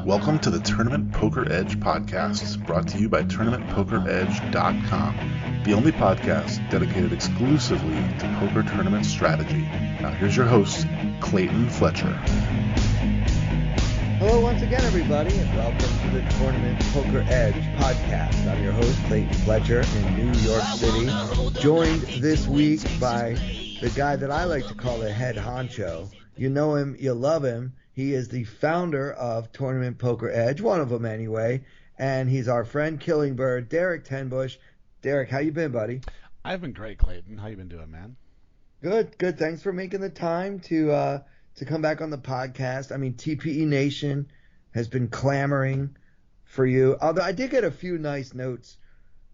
Welcome to the Tournament Poker Edge podcast, brought to you by TournamentPokerEdge.com, the only podcast dedicated exclusively to poker tournament strategy. Now here's your host, Clayton Fletcher. Hello once again, everybody, and welcome to the Tournament Poker Edge podcast. I'm your host, Clayton Fletcher, in New York City, joined this week by the guy that I like to call the head honcho. You know him, you love him. He is the founder of Tournament Poker Edge, one of them anyway, and he's our friend Killingbird, Derek Tenbush. Derek, how you been, buddy? I've been great, Clayton. How you been doing, man? Good. Thanks for making the time to come back on the podcast. I mean, TPE Nation has been clamoring for you. Although I did get a few nice notes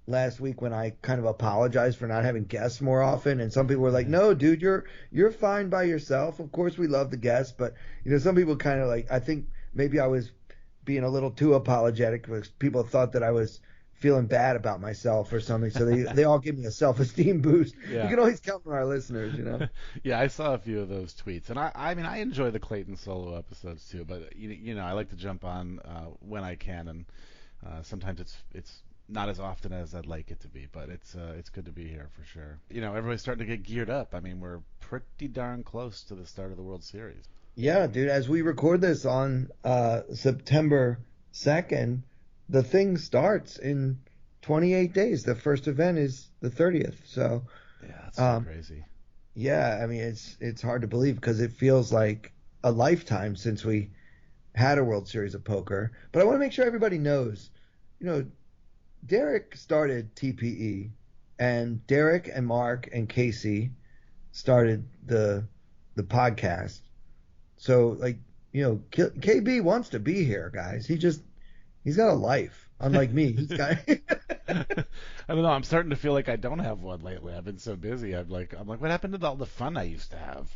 last week when I kind of apologized for not having guests more often, and some people were like, "No, dude, you're fine by yourself. Of course, we love the guests, but some people kind of like. I think maybe I was being a little too apologetic because people thought that I was feeling bad about myself or something. So they all give me a self-esteem boost. Yeah. You can always count on our listeners, Yeah, I saw a few of those tweets, and I mean I enjoy the Clayton solo episodes too, but I like to jump on when I can, and sometimes it's not as often as I'd like it to be, but it's good to be here for sure. Everybody's starting to get geared up. I mean, we're pretty darn close to the start of the World Series. Yeah, dude. As we record this on September 2nd, the thing starts in 28 days. The first event is the 30th. So yeah, that's so crazy. Yeah, I mean it's hard to believe because it feels like a lifetime since we had a World Series of Poker. But I want to make sure everybody knows, Derek started TPE, and Derek and Mark and Casey started the podcast. So KB wants to be here, guys. He's got a life, unlike me. He's got. I don't know. I'm starting to feel like I don't have one lately. I've been so busy. I'm like, what happened to all the fun I used to have?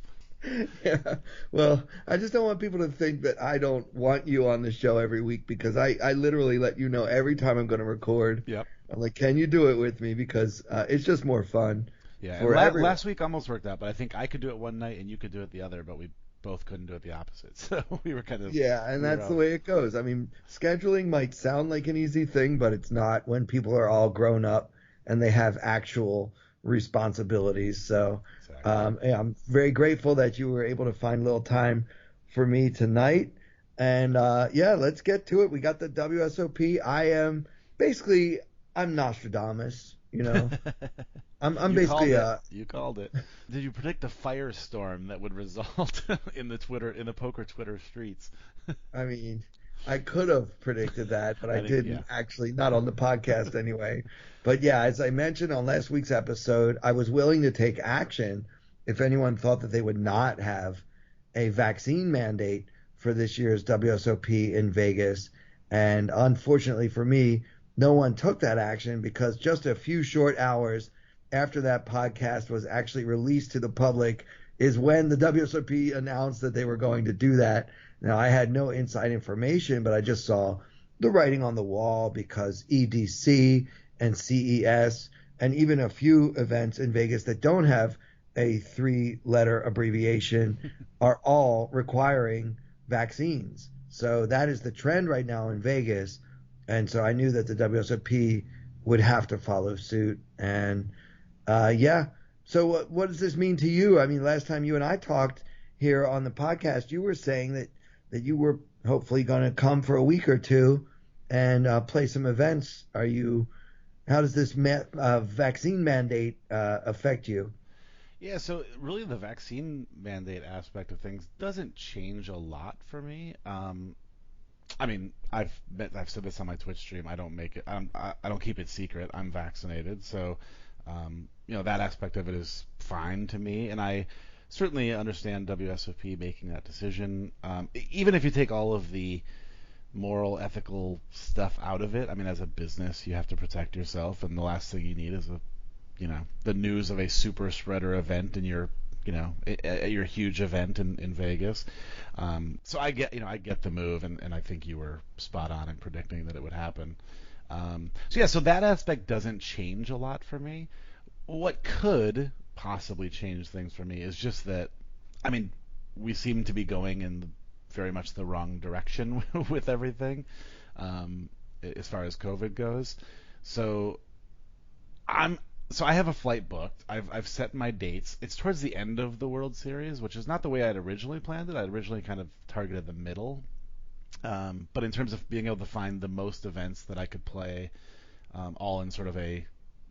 Yeah. Well, I just don't want people to think that I don't want you on the show every week, because I literally let you know every time I'm going to record. Yep. I'm like, can you do it with me? Because it's just more fun. Yeah. Last week almost worked out, but I think I could do it one night and you could do it the other, but we both couldn't do it the opposite. So we were kind of. Yeah, and that's the way it goes. I mean, scheduling might sound like an easy thing, but it's not when people are all grown up and they have actual responsibilities. So exactly. I'm very grateful that you were able to find a little time for me tonight. And let's get to it. We got the WSOP. I'm Nostradamus, I'm basically you called it. Did you predict the firestorm that would result in the poker Twitter streets? I mean, I could have predicted that, but I didn't actually, not on the podcast anyway. But yeah, as I mentioned on last week's episode, I was willing to take action if anyone thought that they would not have a vaccine mandate for this year's WSOP in Vegas. And unfortunately for me, no one took that action, because just a few short hours after that podcast was actually released to the public is when the WSOP announced that they were going to do that. Now, I had no inside information, but I just saw the writing on the wall, because EDC and CES and even a few events in Vegas that don't have a 3-letter abbreviation are all requiring vaccines. So that is the trend right now in Vegas. And so I knew that the WSOP would have to follow suit. And so what does this mean to you? I mean, last time you and I talked here on the podcast, you were saying that you were hopefully going to come for a week or two and play some events. How does this vaccine mandate affect you? Yeah, so really the vaccine mandate aspect of things doesn't change a lot for me. I mean, I've said this on my Twitch stream. I don't make it. I don't keep it secret. I'm vaccinated, so that aspect of it is fine to me, and I certainly understand WSOP making that decision. Even if you take all of the moral, ethical stuff out of it, I mean, as a business, you have to protect yourself, and the last thing you need is the news of a super spreader event in your at your huge event in Vegas. So I get the move, and I think you were spot on in predicting that it would happen. So that aspect doesn't change a lot for me. What could possibly change things for me is just that, I mean, we seem to be going in very much the wrong direction with everything, as far as COVID goes. So I have a flight booked. I've set my dates. It's towards the end of the World Series, which is not the way I'd originally planned it. I'd originally kind of targeted the middle. But in terms of being able to find the most events that I could play, all in sort of a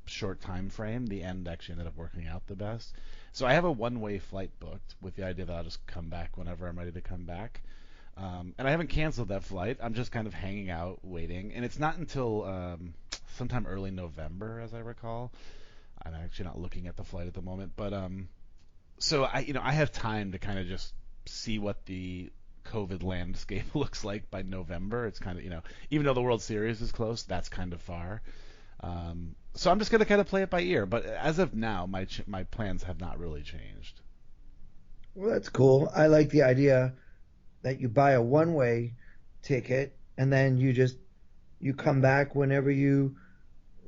short time frame, the end actually ended up working out the best. So I have a one-way flight booked with the idea that I'll just come back whenever I'm ready to come back. And I haven't canceled that flight. I'm just kind of hanging out, waiting. And it's not until sometime early November, as I recall. I'm actually not looking at the flight at the moment, but so I have time to kind of just see what the COVID landscape looks like by November. It's kind of, even though the World Series is close, that's kind of far. So I'm just going to kind of play it by ear. But as of now, my plans have not really changed. Well, that's cool. I like the idea that you buy a one-way ticket and then you come back whenever you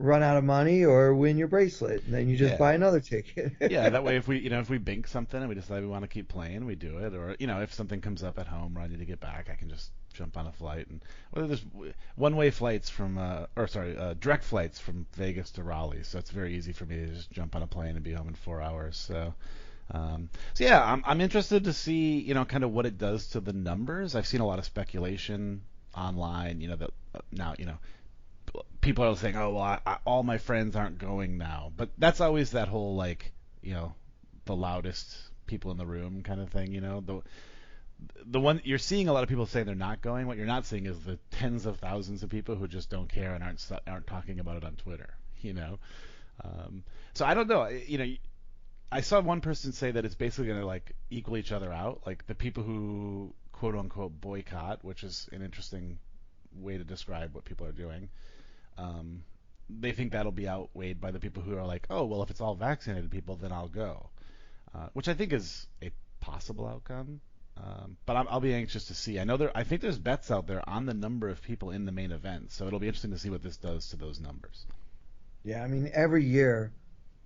run out of money or win your bracelet, and then you just buy another ticket. Yeah, that way if we bink something and we decide we want to keep playing, we do it. Or if something comes up at home where I need to get back, I can just jump on a flight. And whether there's one-way flights direct flights from Vegas to Raleigh, so it's very easy for me to just jump on a plane and be home in 4 hours. So yeah, I'm interested to see kind of what it does to the numbers. I've seen a lot of speculation online, that now people are saying, oh, well, all my friends aren't going now. But that's always that whole, the loudest people in the room kind of thing, The one you're seeing a lot of people saying they're not going. What you're not seeing is the tens of thousands of people who just don't care and aren't talking about it on Twitter, So I don't know. I saw one person say that it's basically going to, equal each other out. Like, the people who, quote-unquote, boycott, which is an interesting way to describe what people are doing. They think that'll be outweighed by the people who are like, oh, well, if it's all vaccinated people, then I'll go, which I think is a possible outcome. But I'll be anxious to see. I think there's bets out there on the number of people in the main event, so it'll be interesting to see what this does to those numbers. Yeah, I mean, every year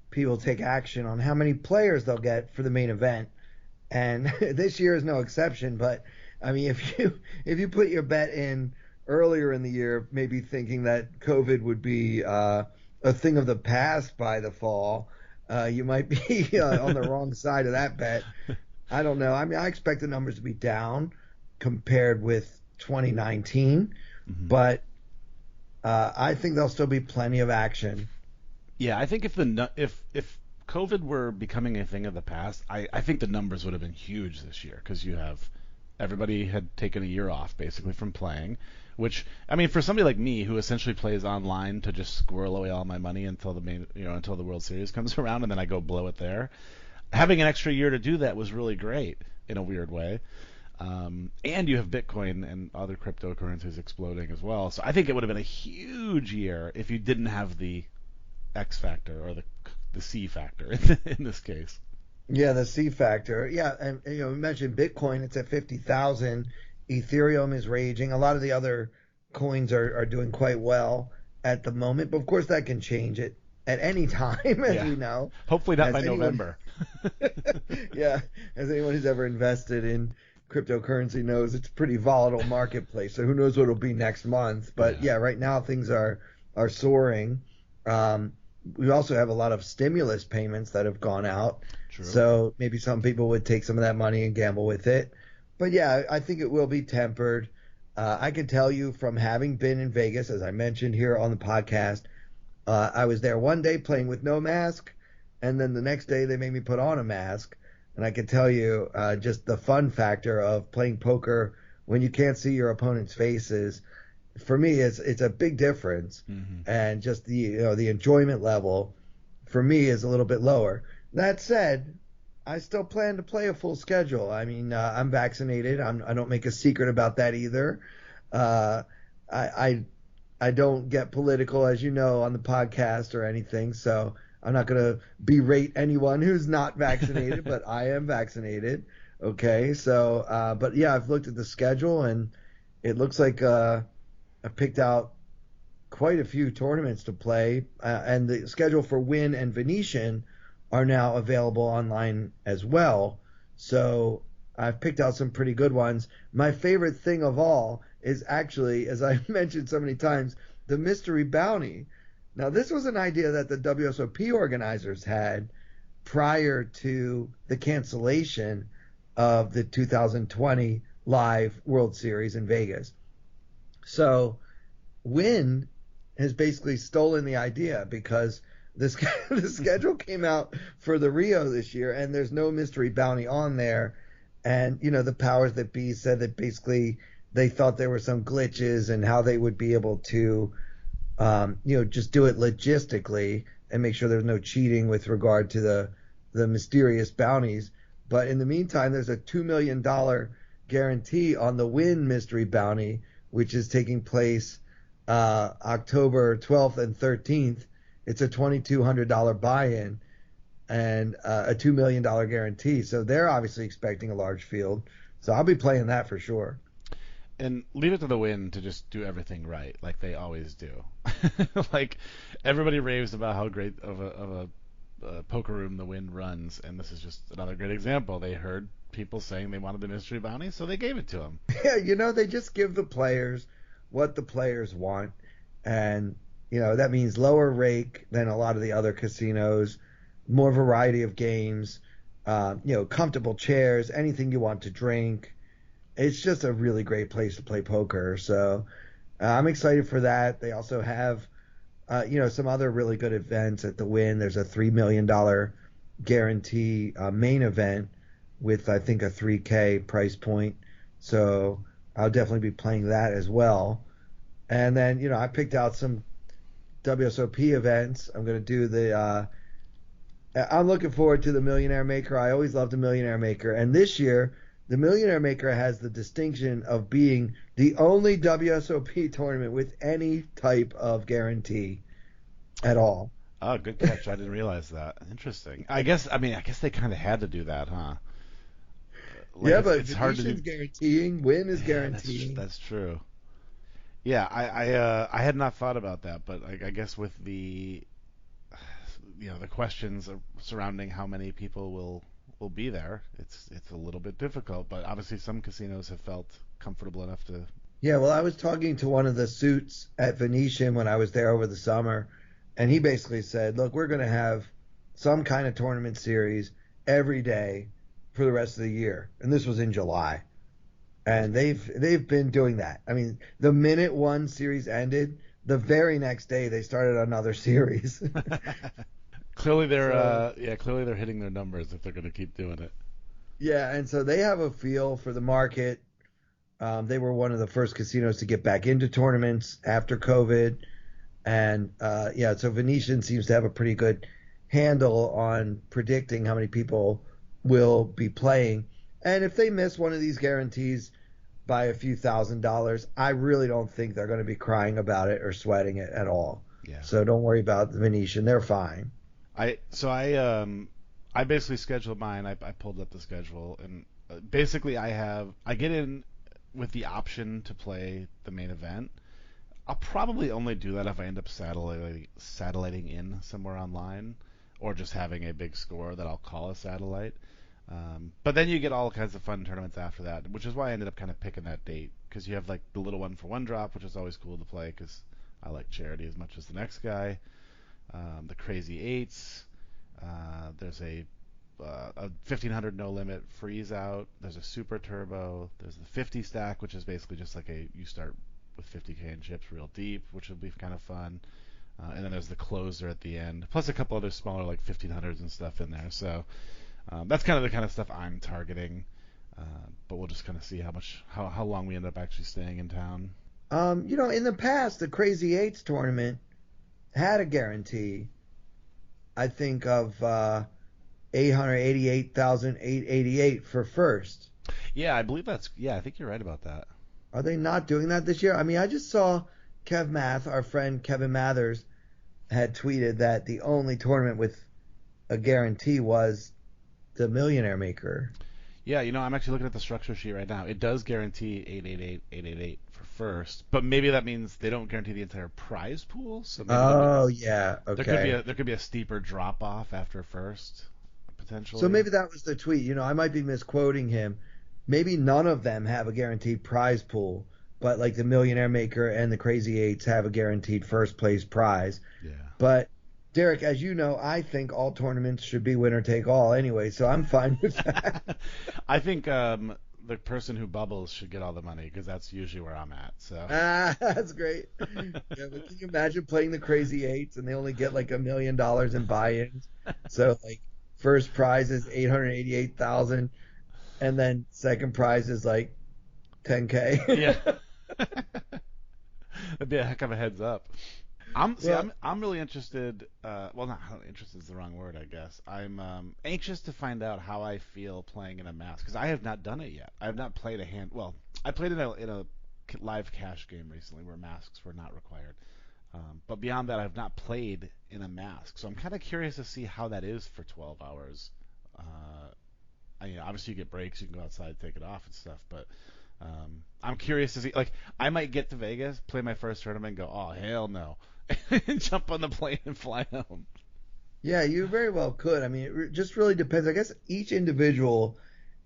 people take action on how many players they'll get for the main event, and this year is no exception. But I mean, if you put your bet in earlier in the year, maybe thinking that COVID would be a thing of the past by the fall, you might be on the wrong side of that bet. I don't know. I mean, I expect the numbers to be down compared with 2019, but I think there'll still be plenty of action. Yeah, I think if COVID were becoming a thing of the past, I think the numbers would have been huge this year, because everybody had taken a year off basically from playing. Which, I mean, for somebody like me who essentially plays online to just squirrel away all my money until until the World Series comes around, and then I go blow it there, having an extra year to do that was really great in a weird way. And you have Bitcoin and other cryptocurrencies exploding as well. So I think it would have been a huge year if you didn't have the X factor or the C factor in this case. Yeah, the C factor. Yeah, and we mentioned Bitcoin. It's at 50,000. Ethereum is raging. A lot of the other coins are doing quite well at the moment, but of course that can change it at any time, as we know. Hopefully not by November. Yeah, as anyone who's ever invested in cryptocurrency knows, it's a pretty volatile marketplace. So who knows what it'll be next month? But yeah, right now things are soaring. We also have a lot of stimulus payments that have gone out. True. So maybe some people would take some of that money and gamble with it. But yeah, I think it will be tempered. I can tell you from having been in Vegas, as I mentioned here on the podcast, I was there one day playing with no mask, and then the next day they made me put on a mask. And I can tell you just the fun factor of playing poker when you can't see your opponent's faces, for me, it's a big difference. And just the enjoyment level for me is a little bit lower. That said, I still plan to play a full schedule. I mean, I'm vaccinated. I don't make a secret about that either. I don't get political, as you know, on the podcast or anything. So I'm not going to berate anyone who's not vaccinated, but I am vaccinated. Okay. So, but yeah, I've looked at the schedule and it looks like I picked out quite a few tournaments to play, and the schedule for Wynn and Venetian are now available online as well. So I've picked out some pretty good ones. My favorite thing of all is actually, as I mentioned so many times, the mystery bounty. Now, this was an idea that the WSOP organizers had prior to the cancellation of the 2020 live World Series in Vegas. So Wynn has basically stolen the idea because the schedule came out for the Rio this year, and there's no mystery bounty on there. And, the powers that be said that basically they thought there were some glitches and how they would be able to, just do it logistically and make sure there's no cheating with regard to the mysterious bounties. But in the meantime, there's a $2 million guarantee on the Wynn mystery bounty, which is taking place October 12th and 13th. It's a $2,200 buy-in and a $2 million guarantee. So they're obviously expecting a large field. So I'll be playing that for sure. And leave it to the Wynn to just do everything right, like they always do. Like everybody raves about how great of a poker room the Wynn runs, and this is just another great example. They heard people saying they wanted the mystery bounty, so they gave it to them. Yeah, they just give the players what the players want, and that means lower rake than a lot of the other casinos, more variety of games, comfortable chairs, anything you want to drink. It's just a really great place to play poker. So I'm excited for that. They also have, some other really good events at the Wynn. There's a $3 million guarantee main event with, I think, a $3K price point. So I'll definitely be playing that as well. And then, I picked out some WSOP events. I'm going to do I'm looking forward to the Millionaire Maker. I always loved the Millionaire Maker. And this year, the Millionaire Maker has the distinction of being the only WSOP tournament with any type of guarantee at all. Oh, good catch. I didn't realize that. Interesting. I guess they kind of had to do that, huh? But it's hard to do. Guaranteeing, Wynn is guaranteeing. That's true. Yeah, I had not thought about that, but I guess with the the questions surrounding how many people will be there, it's a little bit difficult, but obviously some casinos have felt comfortable enough to. Yeah, well, I was talking to one of the suits at Venetian when I was there over the summer, and he basically said, look, we're going to have some kind of tournament series every day for the rest of the year. And this was in July. And they've been doing that. I mean, the minute one series ended, the very next day they started another series. Clearly they're hitting their numbers if they're going to keep doing it. Yeah, and so they have a feel for the market. They were one of the first casinos to get back into tournaments after COVID. And so Venetian seems to have a pretty good handle on predicting how many people will be playing. And if they miss one of these guarantees by a few $1,000s, I really don't think they're going to be crying about it or sweating it at all. Yeah. So don't worry about the Venetian. They're fine. I basically scheduled mine. I pulled up the schedule, and basically I get in with the option to play the main event. I'll probably only do that if I end up satelliting in somewhere online, or just having a big score that I'll call a satellite. But then you get all kinds of fun tournaments after that, which is why I ended up kind of picking that date, because you have like the little one for one drop, which is always cool to play because I like charity as much as the next guy. The Crazy Eights. There's a 1500 no limit freeze out. There's a Super Turbo. There's the 50 stack, which is basically just like you start with 50k in chips real deep, which will be kind of fun. And then there's the closer at the end, plus a couple other smaller like 1500s and stuff in there. So that's kind of the kind of stuff I'm targeting. But we'll just kind of see how long we end up actually staying in town. In the past, the Crazy Eights tournament had a guarantee, I think, of 888,888 for first. Yeah, I believe I think you're right about that. Are they not doing that this year? I mean, I just saw Kev Math, our friend Kevin Mathers, had tweeted that the only tournament with a guarantee was the Millionaire Maker. Yeah, I'm actually looking at the structure sheet right now. It does guarantee 888,888 for first, but maybe that means they don't guarantee the entire prize pool. So yeah, okay. There could be a steeper drop off after first, potentially. So maybe that was the tweet. I might be misquoting him, maybe none of them have a guaranteed prize pool, but like the Millionaire Maker and the Crazy Eights have a guaranteed first place prize. Yeah. But Derek, as you know, I think all tournaments should be winner take all anyway, so I'm fine with that. I think the person who bubbles should get all the money because that's usually where I'm at. So. That's great. Yeah, but can you imagine playing the Crazy Eights and they only get like $1 million in buy-ins? So like first prize is 888,000, and then second prize is like 10K. Yeah. That'd be a heck of a heads up. I'm really interested. Well, not interested is the wrong word, I guess. I'm anxious to find out how I feel playing in a mask because I have not done it yet. I have not played a hand. Well, I played in a live cash game recently where masks were not required. But beyond that, I have not played in a mask. So I'm kind of curious to see how that is for 12 hours. Obviously you get breaks, you can go outside, take it off and stuff, but I'm curious to see. Like, I might get to Vegas, play my first tournament, and go, oh hell no, and jump on the plane and fly home. Yeah, you very well could. I mean, it just really depends. I guess each individual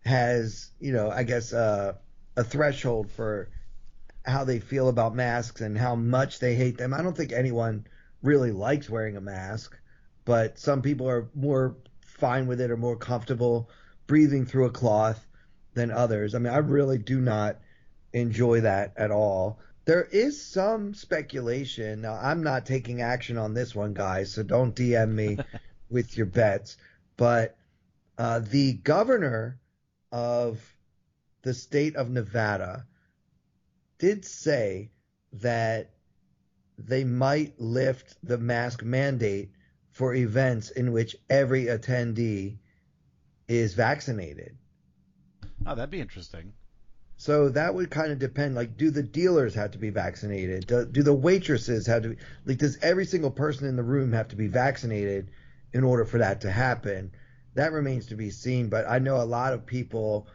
has, I guess a threshold for how they feel about masks and how much they hate them. I don't think anyone really likes wearing a mask, but some people are more fine with it or more comfortable breathing through a cloth than others. I mean, I really do not enjoy that at all. There is some speculation. Now, I'm not taking action on this one, guys, so don't DM me with your bets. But the governor of the state of Nevada did say that they might lift the mask mandate for events in which every attendee is vaccinated. Oh, that'd be interesting. So that would kind of depend. Like, do the dealers have to be vaccinated? Do the waitresses have to be? Like, does every single person in the room have to be vaccinated in order for that to happen? That remains to be seen. But I know a lot of people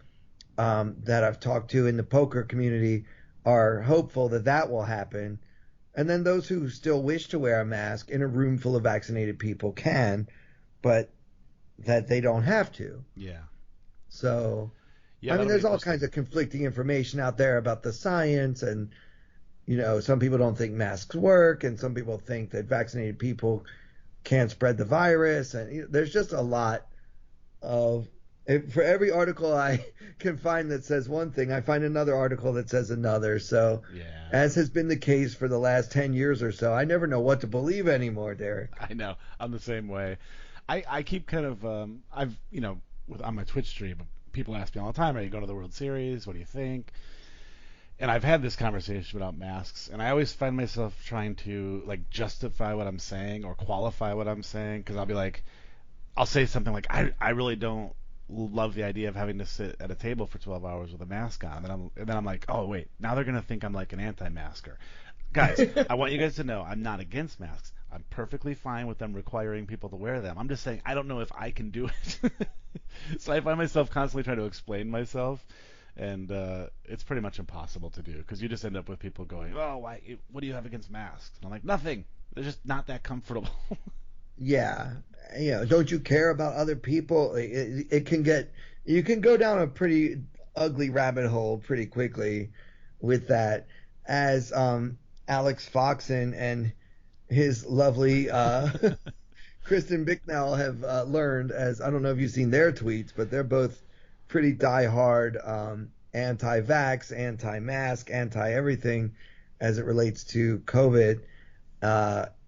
that I've talked to in the poker community are hopeful that that will happen. And then those who still wish to wear a mask in a room full of vaccinated people can, but that they don't have to. Yeah. So, yeah, I mean, there's all kinds of conflicting information out there about the science, and some people don't think masks work, and some people think that vaccinated people can't spread the virus, and there's just a lot of. For every article I can find that says one thing, I find another article that says another. So, yeah. As has been the case for the last 10 years or so, I never know what to believe anymore, Derek. I know. I'm the same way. I keep kind of I've on my Twitch stream, people ask me all the time, are you going to the World Series? What do you think? And I've had this conversation about masks, and I always find myself trying to like justify what I'm saying or qualify what I'm saying, because I'll say something like, I really don't love the idea of having to sit at a table for 12 hours with a mask on, and then I'm like, oh wait, now they're gonna think I'm like an anti-masker. Guys, I want you guys to know I'm not against masks. I'm perfectly fine with them requiring people to wear them. I'm just saying I don't know if I can do it. So I find myself constantly trying to explain myself, and it's pretty much impossible to do, because you just end up with people going, oh, what do you have against masks? And I'm like, nothing. They're just not that comfortable. Yeah. Don't you care about other people? It can you can go down a pretty ugly rabbit hole pretty quickly with that, as Alex Foxen and his lovely Kristen Bicknell have learned, as I don't know if you've seen their tweets, but they're both pretty diehard anti-vax, anti-mask, anti-everything as it relates to COVID.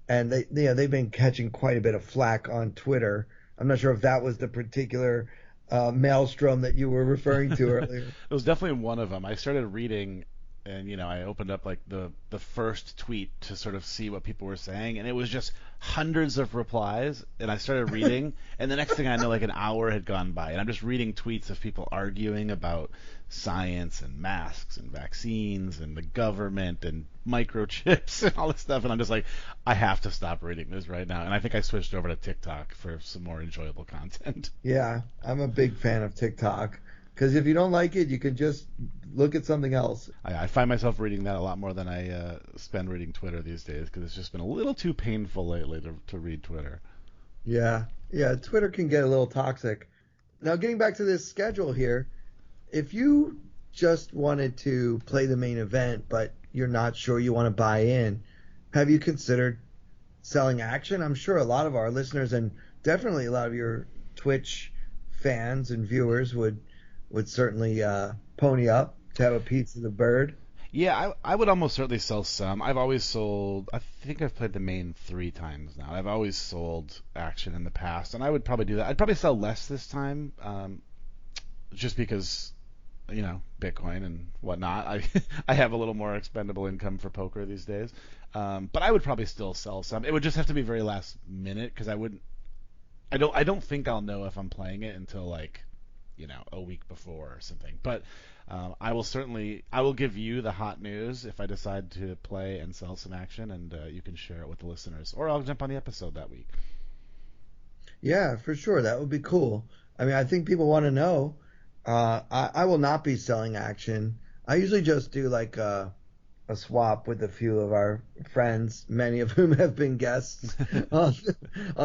And they've been catching quite a bit of flack on Twitter. I'm not sure if that was the particular maelstrom that you were referring to earlier. It was definitely one of them. I started reading, and I opened up like the first tweet to sort of see what people were saying, and it was just hundreds of replies. And I started reading, and the next thing I know, like an hour had gone by, and I'm just reading tweets of people arguing about science and masks and vaccines and the government and microchips and all this stuff, and I'm just like, I have to stop reading this right now. And I think I switched over to TikTok for some more enjoyable content. Yeah, I'm a big fan of TikTok, because if you don't like it, you can just look at something else. I find myself reading that a lot more than I spend reading Twitter these days, because it's just been a little too painful lately to read Twitter. Yeah, Twitter can get a little toxic. Now, getting back to this schedule here, if you just wanted to play the main event, but you're not sure you want to buy in, have you considered selling action? I'm sure a lot of our listeners and definitely a lot of your Twitch fans and viewers would certainly pony up to have a piece of the bird. Yeah, I would almost certainly sell some. I've always sold. I think I've played the main 3 times now. I've always sold action in the past, and I would probably do that. I'd probably sell less this time, just because Bitcoin and whatnot. I have a little more expendable income for poker these days, but I would probably still sell some. It would just have to be very last minute because I don't think I'll know if I'm playing it until a week before or something. But I will give you the hot news if I decide to play and sell some action, and you can share it with the listeners, or I'll jump on the episode that week. Yeah, for sure. That would be cool. I mean, I think people want to know. I will not be selling action. I usually just do like a swap with a few of our friends, many of whom have been guests on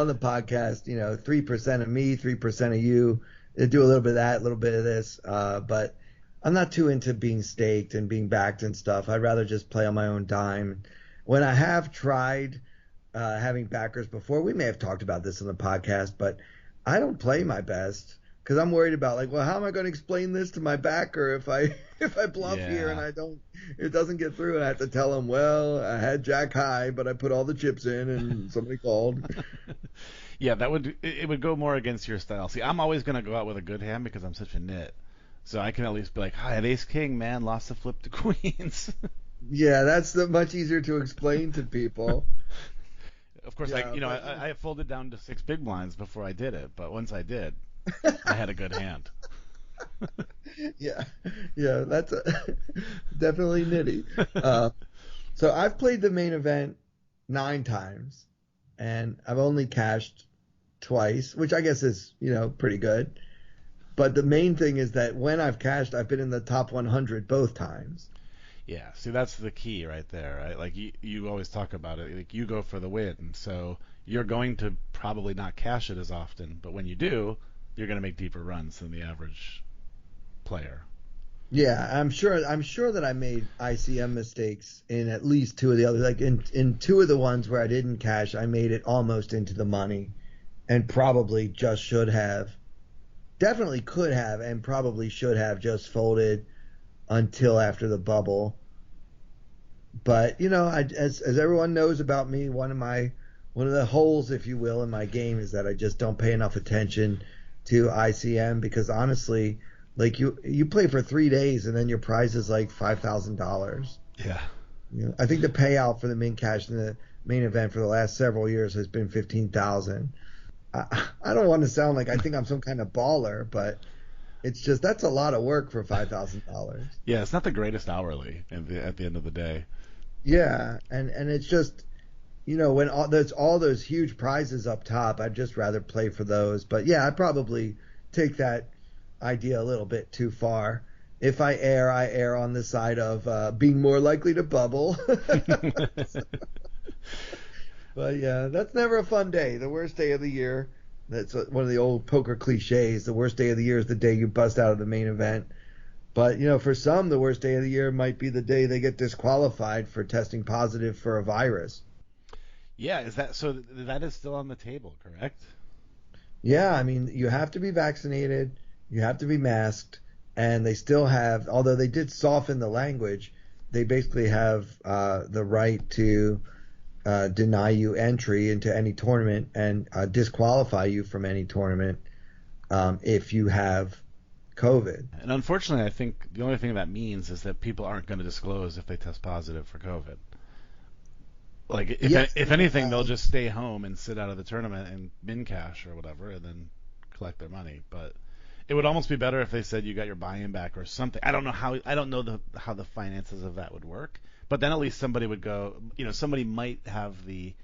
the podcast. 3% of me, 3% of you. Do a little bit of that, a little bit of this. But I'm not too into being staked and being backed and stuff. I'd rather just play on my own dime. When I have tried having backers before, we may have talked about this in the podcast, but I don't play my best because I'm worried about how am I going to explain this to my backer if I bluff here and it doesn't get through, and I have to tell him, well, I had Jack high, but I put all the chips in and somebody called. Yeah, it would go more against your style. See, I'm always going to go out with a good hand because I'm such a nit. So I can at least be like, hi, I have ace king, man, lost the flip to queens. Yeah, that's much easier to explain to people. Of course, yeah, I folded down to 6 big blinds before I did it, but once I did, I had a good hand. Yeah, that's definitely nitty. So I've played the main event 9 times, and I've only cashed twice, which I guess is pretty good. But the main thing is that when I've cashed, I've been in the top 100 both times. Yeah, see, that's the key right there, right? Like you always talk about it, like you go for the win, so you're going to probably not cash it as often, but when you do, you're going to make deeper runs than the average player. Yeah, I'm sure that I made ICM mistakes in at least 2 of the others. Like in 2 of the ones where I didn't cash, I made it almost into the money, and probably just should have. Definitely could have and probably should have just folded until after the bubble. But as everyone knows about me, one of the holes, if you will, in my game is that I just don't pay enough attention to ICM because honestly, like you play for 3 days and then your prize is like $5,000. Yeah. I think the payout for the min cash in the main event for the last several years has been $15,000. I don't want to sound like I think I'm some kind of baller, but it's just that's a lot of work for $5,000. Yeah, it's not the greatest hourly at the end of the day. Yeah, and it's just when there's all those huge prizes up top, I'd just rather play for those. But yeah, I probably take that idea a little bit too far. If I err on the side of being more likely to bubble. But yeah, that's never a fun day. The worst day of the year. That's one of the old poker cliches. The worst day of the year is the day you bust out of the main event. But for some, the worst day of the year might be the day they get disqualified for testing positive for a virus. Yeah, is that so? That is still on the table, correct? Yeah, I mean, you have to be vaccinated, you have to be masked, and they still have. Although they did soften the language, they basically have the right to deny you entry into any tournament and disqualify you from any tournament if you have COVID. And unfortunately, I think the only thing that means is that people aren't going to disclose if they test positive for COVID. Like, if anything, they'll just stay home and sit out of the tournament and min cash or whatever and then collect their money. But it would almost be better if they said you got your buy-in back or something. I don't know how the finances of that would work. But then at least somebody would go, somebody might have the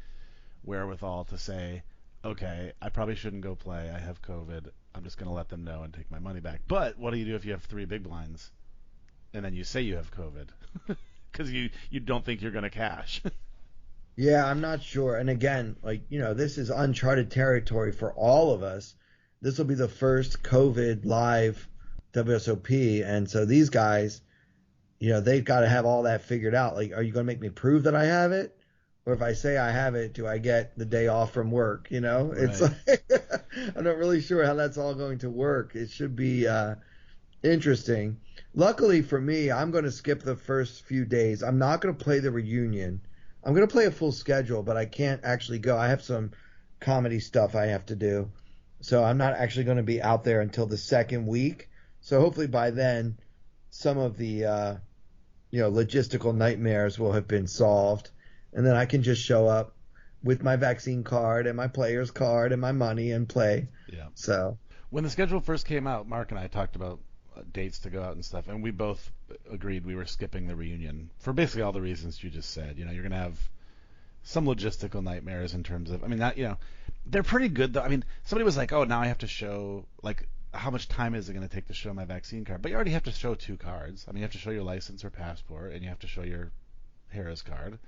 wherewithal to say, okay, I probably shouldn't go play. I have COVID. I'm just going to let them know and take my money back. But what do you do if you have 3 big blinds and then you say you have COVID? Because you don't think you're going to cash. Yeah, I'm not sure. And again, this is uncharted territory for all of us. This will be the first COVID live WSOP, and so these guys, they've got to have all that figured out. Like, are you going to make me prove that I have it? Or if I say I have it, do I get the day off from work? It's Right. like, I'm not really sure how that's all going to work. It should be interesting. Luckily for me, I'm going to skip the first few days. I'm not going to play the reunion. I'm going to play a full schedule, but I can't actually go. I have some comedy stuff I have to do. So I'm not actually going to be out there until the second week. So hopefully by then, some of the logistical nightmares will have been solved, and then I can just show up with my vaccine card and my player's card and my money and play. Yeah. So when the schedule first came out, Mark and I talked about dates to go out and stuff, and we both agreed we were skipping the reunion for basically all the reasons you just said. You're going to have some logistical nightmares in terms of, they're pretty good though. Somebody was like, oh, now I have to show, like, how much time is it going to take to show my vaccine card? But you already have to show 2 cards. You have to show your license or passport, and you have to show your Harris card.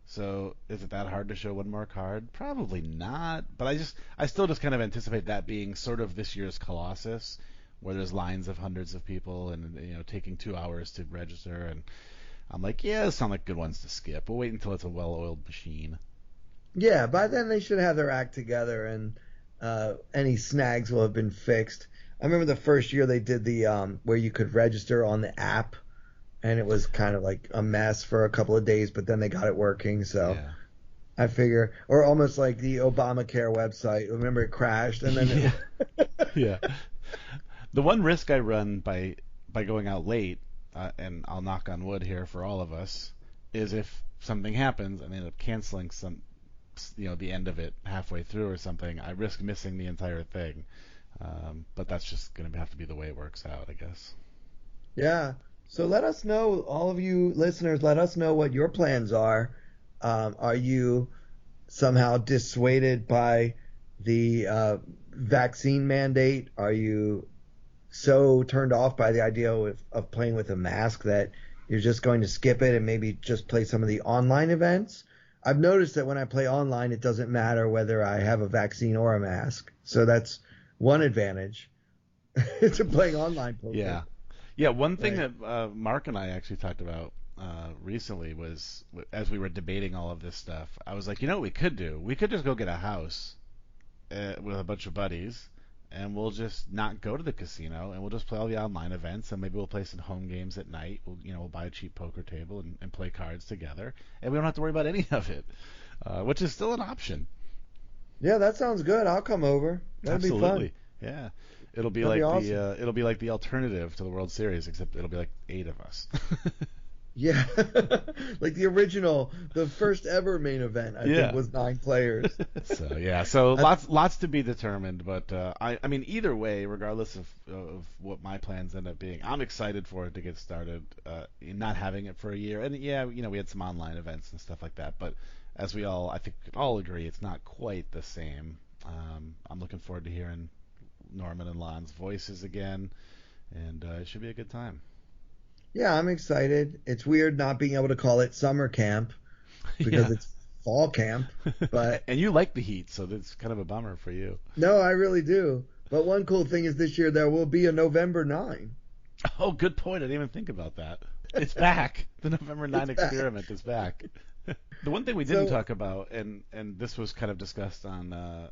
So is it that hard to show one more card? Probably not. But I still just kind of anticipate that being sort of this year's Colossus, where there's lines of hundreds of people and taking 2 hours to register. And I'm like, yeah, those sound like good ones to skip. We'll wait until it's a well-oiled machine. yeah, by then they should have their act together, and any snags will have been fixed. I remember the first year they did the where you could register on the app, and it was kind of like a mess for a couple of days, but then they got it working. So Yeah. I figure, or almost like the Obamacare website. Remember, it crashed, and then Yeah. The one risk I run by going out late, and I'll knock on wood here for all of us, is if something happens and they end up canceling the end of it halfway through or something, I risk missing the entire thing. But that's just going to have to be the way it works out, I guess. yeah. So let us know, all of you listeners, let us know what your plans are. Are you somehow dissuaded by the vaccine mandate? Are you so turned off by the idea of playing with a mask that you're just going to skip it and maybe just play some of the online events? I've noticed that when I play online, it doesn't matter whether I have a vaccine or a mask. So that's one advantage to playing online poker. Yeah. Yeah, one thing that Mark and I actually talked about recently was, as we were debating all of this stuff, I was like, what we could do? We could just go get a house with a bunch of buddies, and we'll just not go to the casino, and we'll just play all the online events, and maybe we'll play some home games at night. We'll buy a cheap poker table and play cards together, and we don't have to worry about any of it, which is still an option. Yeah, that sounds good. I'll come over. That'll Absolutely. be fun. Yeah. It'll be That'd like be awesome. it'll be like the alternative to the World Series, except it'll be like 8 of us. Yeah, like the original, the first ever main event, I think, was 9 players. So lots to be determined, but either way, regardless of what my plans end up being, I'm excited for it to get started. Not having it for a year, and we had some online events and stuff like that, but as we I think all agree, it's not quite the same. I'm looking forward to hearing Norman and Lon's voices again, and it should be a good time. Yeah, I'm excited. It's weird not being able to call it summer camp because it's fall camp, but and you like the heat, so that's kind of a bummer for you. No, I really do. But one cool thing is this year there will be a November 9. Oh, good point. I didn't even think about that. It's back. The November 9 experiment is back. The one thing we didn't talk about, and this was kind of discussed on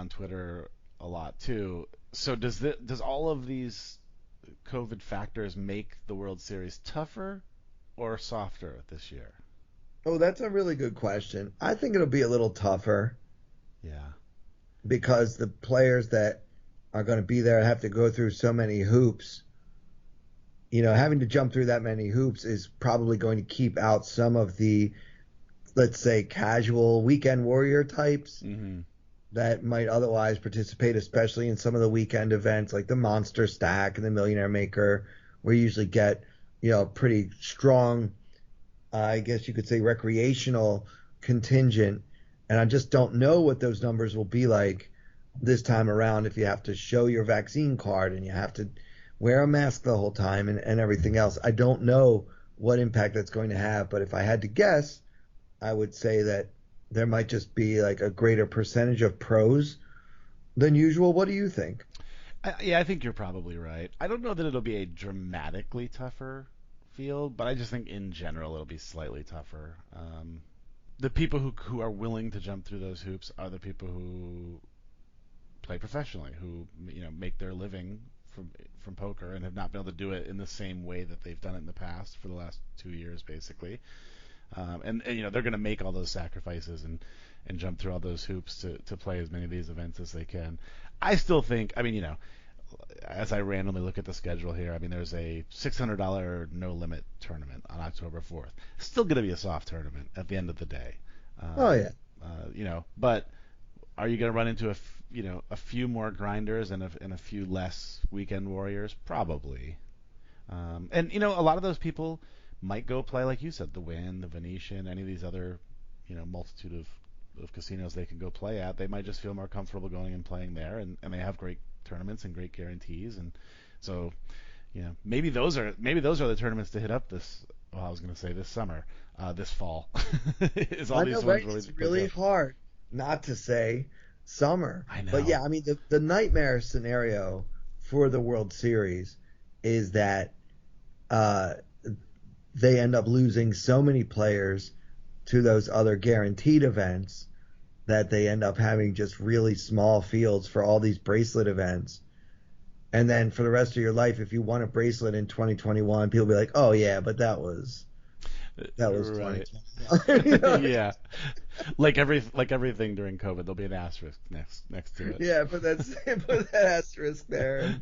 Twitter a lot too. So does all of these COVID factors make the World Series tougher or softer this year? Oh, that's a really good question. I think it'll be a little tougher. Yeah. Because the players that are going to be there have to go through so many hoops. Having to jump through that many hoops is probably going to keep out some of the, let's say, casual weekend warrior types. Mm-hmm. That might otherwise participate, especially in some of the weekend events like the Monster Stack and the Millionaire Maker, where you usually get, pretty strong, I guess you could say, recreational contingent. And I just don't know what those numbers will be like this time around if you have to show your vaccine card and you have to wear a mask the whole time and everything else. I don't know what impact that's going to have, but if I had to guess, I would say that there might just be like a greater percentage of pros than usual. What do you think? I think you're probably right. I don't know that it'll be a dramatically tougher field, but I just think in general it'll be slightly tougher. The people who are willing to jump through those hoops are the people who play professionally, who make their living from poker and have not been able to do it in the same way that they've done it in the past for the last 2 years, basically. And they're going to make all those sacrifices and jump through all those hoops to play as many of these events as they can. I still think, as I randomly look at the schedule here, there's a $600 no limit tournament on October 4th. Still going to be a soft tournament at the end of the day. Oh yeah. But are you going to run into a few more grinders and a few less weekend warriors? Probably. And a lot of those people might go play, like you said, the Wynn, the Venetian, any of these other multitude of casinos they can go play at. They might just feel more comfortable going and playing there, and they have great tournaments and great guarantees, and so maybe those are the tournaments to hit up this. Well, I was going to say this summer, this fall. Is all I these know, ones right? really It's really hard not to say summer. I know. But yeah, the nightmare scenario for the World Series is that they end up losing so many players to those other guaranteed events that they end up having just really small fields for all these bracelet events. And then for the rest of your life, if you won a bracelet in 2021, people will be like, oh yeah, but that was right. 2020. Yeah. Like everything during COVID, there'll be an asterisk next to it. Yeah, put that asterisk there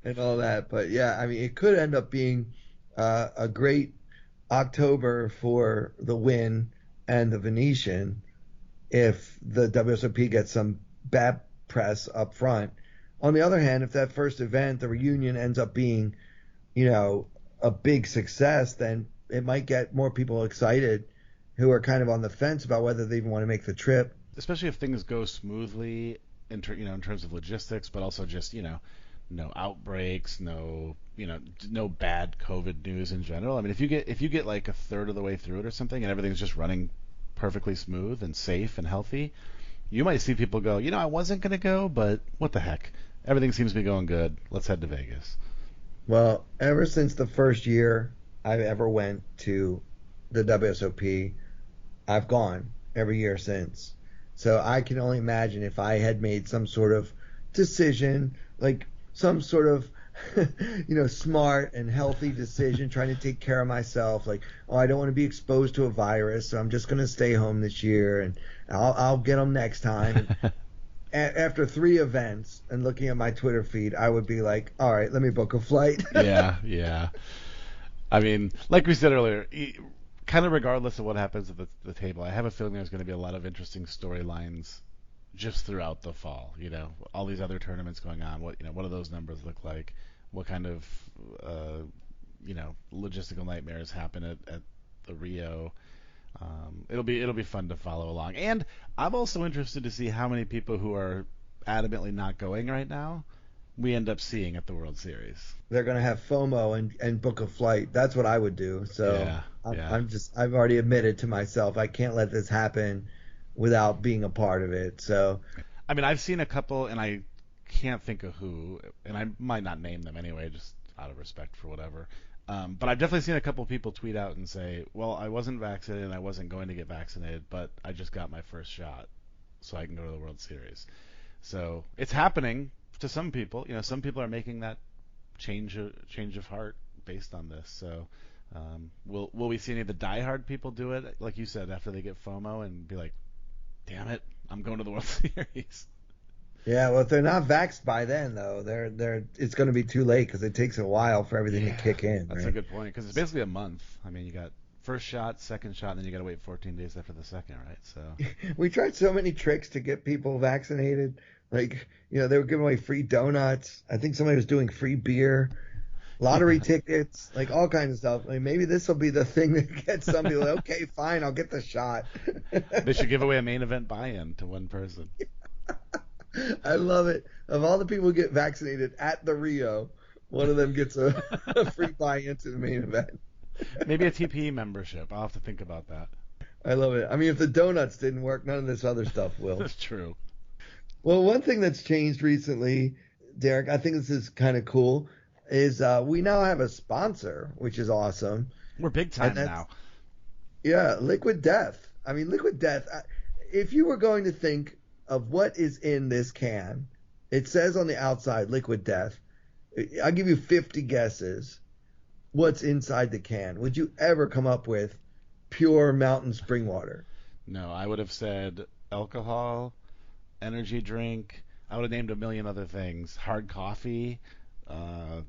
and all that. But yeah, it could end up being a great October for the Wynn and the Venetian if the WSOP gets some bad press up front. On the other hand, if that first event, the reunion, ends up being, a big success, then it might get more people excited who are kind of on the fence about whether they even want to make the trip. Especially if things go smoothly in terms of logistics, but also just no outbreaks, no bad COVID news in general. If you get like a third of the way through it or something, and everything's just running perfectly smooth and safe and healthy, you might see people go, I wasn't going to go, but what the heck? Everything seems to be going good. Let's head to Vegas. Well, ever since the first year I ever went to the WSOP, I've gone every year since. So I can only imagine if I had made some sort of decision, like some sort of smart and healthy decision, trying to take care of myself. Like, I don't want to be exposed to a virus, so I'm just going to stay home this year, and I'll get them next time. After 3 events and looking at my Twitter feed, I would be like, all right, let me book a flight. Yeah. Like we said earlier, kind of regardless of what happens at the table, I have a feeling there's going to be a lot of interesting storylines just throughout the fall. All these other tournaments going on. What do those numbers look like? What kind of logistical nightmares happen at the Rio? It'll be fun to follow along. And I'm also interested to see how many people who are adamantly not going right now we end up seeing at the World Series. They're going to have FOMO and book a flight. That's what I would do. So I've already admitted to myself I can't let this happen without being a part of it. So I've seen a couple, and I can't think of who, and I might not name them anyway, just out of respect for whatever. But I've definitely seen a couple people tweet out and say, well, I wasn't vaccinated and I wasn't going to get vaccinated, but I just got my first shot so I can go to the World Series. So it's happening to some people. Some people are making that change of heart based on this. So will we see any of the diehard people do it, like you said, after they get FOMO and be like, damn it, I'm going to the World Series? Yeah, well, if they're not vaxxed by then, though, it's going to be too late because it takes a while for everything to kick in. That's a good point, because it's basically a month. You got first shot, second shot, and then you got to wait 14 days after the second, right? So we tried so many tricks to get people vaccinated. Like, they were giving away free donuts. I think somebody was doing free beer, lottery tickets, like all kinds of stuff. Maybe this will be the thing that gets some people. Okay, fine, I'll get the shot. They should give away a main event buy-in to one person. I love it. Of all the people who get vaccinated at the Rio, one of them gets a free buy-in to the main event. Maybe a TPE membership. I'll have to think about that. I love it. If the donuts didn't work, none of this other stuff will. That's true. Well, one thing that's changed recently, Derek, I think this is kind of cool. Is we now have a sponsor, which is awesome. We're big time now. Yeah, Liquid Death. I mean, Liquid Death. If you were going to think of what is in this can, it says on the outside Liquid Death. I'll give you 50 guesses what's inside the can. Would you ever come up with pure mountain spring water? No, I would have said alcohol, energy drink. I would have named a million other things. Hard coffee.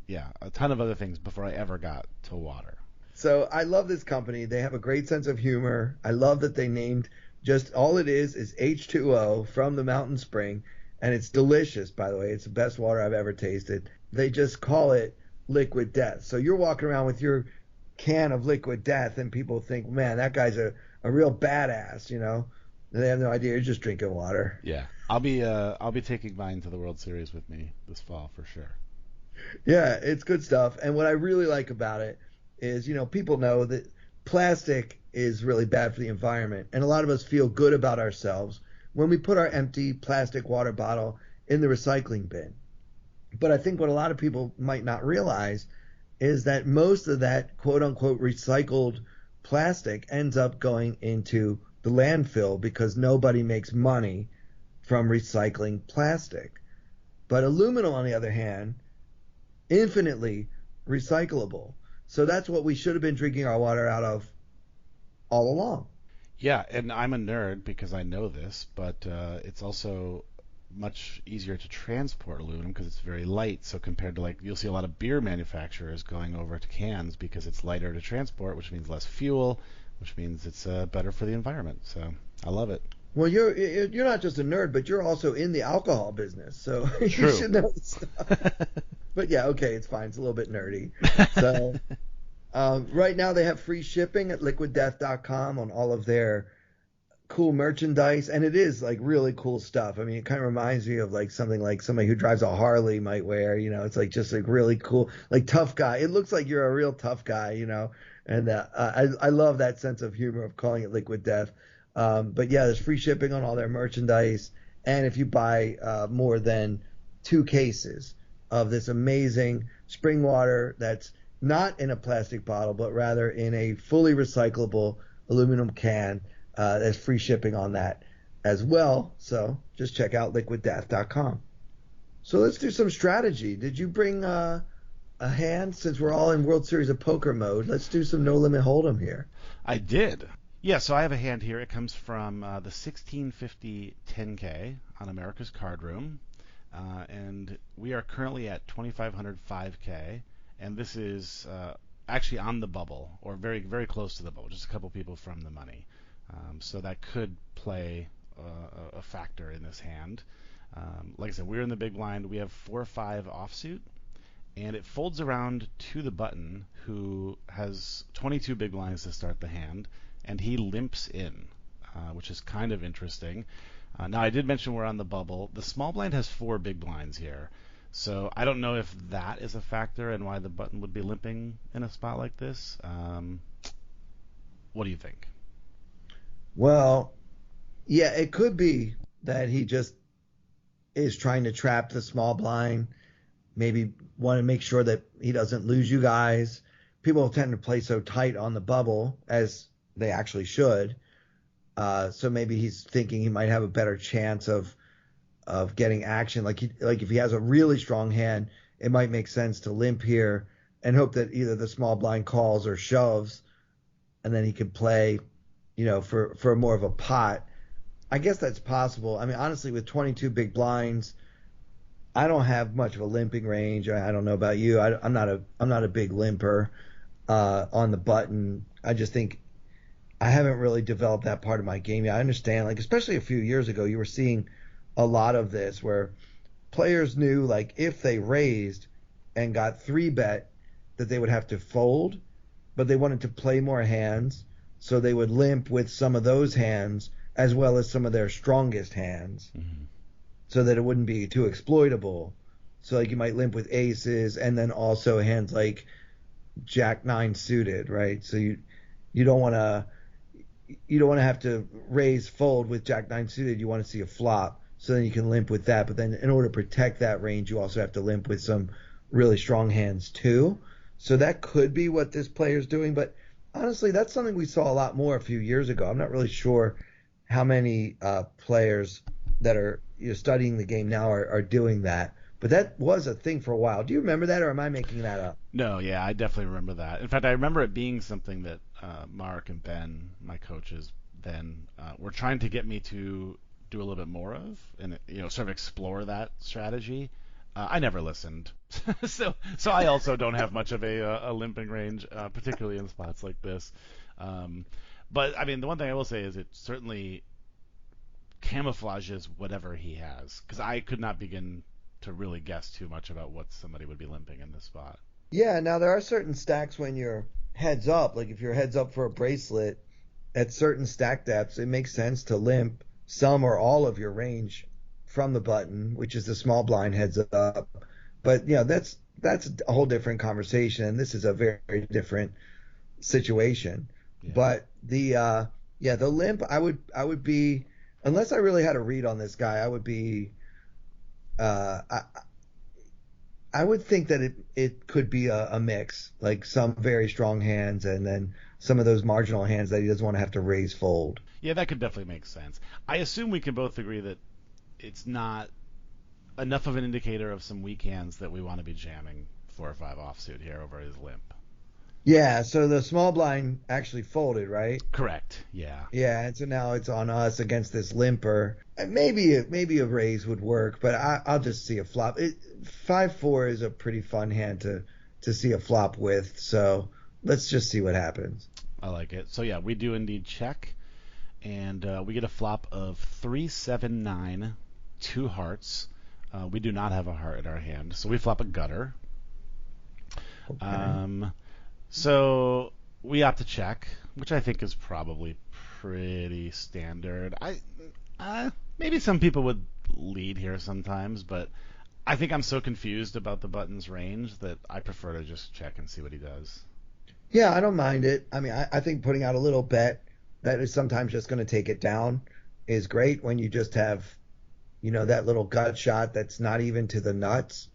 Yeah, a ton of other things before I ever got to water. So I love this company. They have a great sense of humor. I love that they named just all it is H2O from the mountain spring. And it's delicious, by the way. It's the best water I've ever tasted. They just call it Liquid Death. So you're walking around with your can of Liquid Death, and people think, man, that guy's a real badass, you know? And they have no idea you're just drinking water. Yeah, I'll be taking mine to the World Series with me this fall for sure. Yeah, it's good stuff. And what I really like about it is, you know, people know that plastic is really bad for the environment, and a lot of us feel good about ourselves when we put our empty plastic water bottle in the recycling bin. But I think what a lot of people might not realize is that most of that quote unquote recycled plastic ends up going into the landfill because nobody makes money from recycling plastic. But aluminum, on the other hand, infinitely recyclable. So that's what we should have been drinking our water out of all along. Yeah, and I'm a nerd because I know this, but it's also much easier to transport aluminum because it's very light. So compared to, like, you'll see a lot of beer manufacturers going over to cans because it's lighter to transport, which means less fuel, which means it's better for the environment. So I love it. Well, you're not just a nerd, but you're also in the alcohol business, so you should know this stuff. But yeah, okay, it's fine. It's a little bit nerdy. So right now they have free shipping at liquiddeath.com on all of their cool merchandise, and it is like really cool stuff. I mean, it kind of reminds me of like something like somebody who drives a Harley might wear, you know. It's like just like really cool, like tough guy. It looks like you're a real tough guy, you know. And I love that sense of humor of calling it Liquid Death. But yeah, there's free shipping on all their merchandise, and if you buy more than 2 cases of this amazing spring water that's not in a plastic bottle, but rather in a fully recyclable aluminum can, there's free shipping on that as well. So just check out liquiddeath.com. So let's do some strategy. Did you bring a hand? Since we're all in World Series of Poker mode, let's do some no limit hold'em here. I did. Yeah, so I have a hand here. It comes from the 1650 10K on America's Card Room. And we are currently at 2500 5K. And this is actually on the bubble, or very, very close to the bubble, just a couple people from the money. So that could play a factor in this hand. Like I said, we're in the big blind. We have 4-5 offsuit, and it folds around to the button, who has 22 big blinds to start the hand, and he limps in, which is kind of interesting. Now, I did mention we're on the bubble. The small blind has 4 big blinds here, so I don't know if that is a factor and why the button would be limping in a spot like this. What do you think? Well, yeah, it could be that he just is trying to trap the small blind, maybe want to make sure that he doesn't lose you guys. People tend to play so tight on the bubble, as they actually should. So maybe he's thinking he might have a better chance of getting action. Like if he has a really strong hand, it might make sense to limp here and hope that either the small blind calls or shoves, and then he could play, you know, for more of a pot. I guess that's possible. I mean, honestly, with 22 big blinds, I don't have much of a limping range. I don't know about you. I'm not a big limper on the button. I just think I haven't really developed that part of my game yet. I understand, like, especially a few years ago, you were seeing a lot of this where players knew, like, if they raised and got 3-bet, that they would have to fold, but they wanted to play more hands, so they would limp with some of those hands as well as some of their strongest hands, so that it wouldn't be too exploitable. So, like, you might limp with aces and then also hands like Jack 9 suited, right? So you don't want to have to raise fold with Jack 9 suited. You want to see a flop. so then you can limp with that. But then in order to protect that range, you also have to limp with some really strong hands too. So that could be what this player's doing. But honestly, that's something we saw a lot more a few years ago. I'm not really sure how many players that are studying the game now are doing that. But that was a thing for a while. Do you remember that, or am I making that up? No, yeah, I definitely remember that. In fact, I remember it being something that Mark and Ben, my coaches, then were trying to get me to do a little bit more of, and sort of explore that strategy. I never listened, so I also don't have much of a limping range, particularly in spots like this. But I mean, the one thing I will say is it certainly camouflages whatever he has, because I could not begin to really guess too much about what somebody would be limping in this spot. Yeah, now there are certain stacks when you're heads up, like if you're heads up for a bracelet, at certain stack depths, it makes sense to limp some or all of your range from the button, which is the small blind heads up. But that's a whole different conversation, and this is a very, very different situation. Yeah. But the limp, I would be, unless I really had a read on this guy, I would be I would think that it could be a mix, like some very strong hands and then some of those marginal hands that he doesn't want to have to raise fold. Yeah, that could definitely make sense. I assume we can both agree that it's not enough of an indicator of some weak hands that we want to be jamming 4 or 5 offsuit here over his limp. Yeah, so the small blind actually folded, right? Correct. Yeah. Yeah, and so now it's on us against this limper. And maybe a raise would work, but I'll just see a flop. 5-4 is a pretty fun hand to see a flop with, so let's just see what happens. I like it. So yeah, we do indeed check, and we get a flop of 3-7-9, 2 hearts. We do not have a heart in our hand, so we flop a gutter. Okay. So we opt to check, which I think is probably pretty standard. Maybe some people would lead here sometimes, but I think I'm so confused about the button's range that I prefer to just check and see what he does. Yeah, I don't mind it. I mean, I think putting out a little bet that is sometimes just going to take it down is great when you just have, that little gut shot that's not even to the nuts.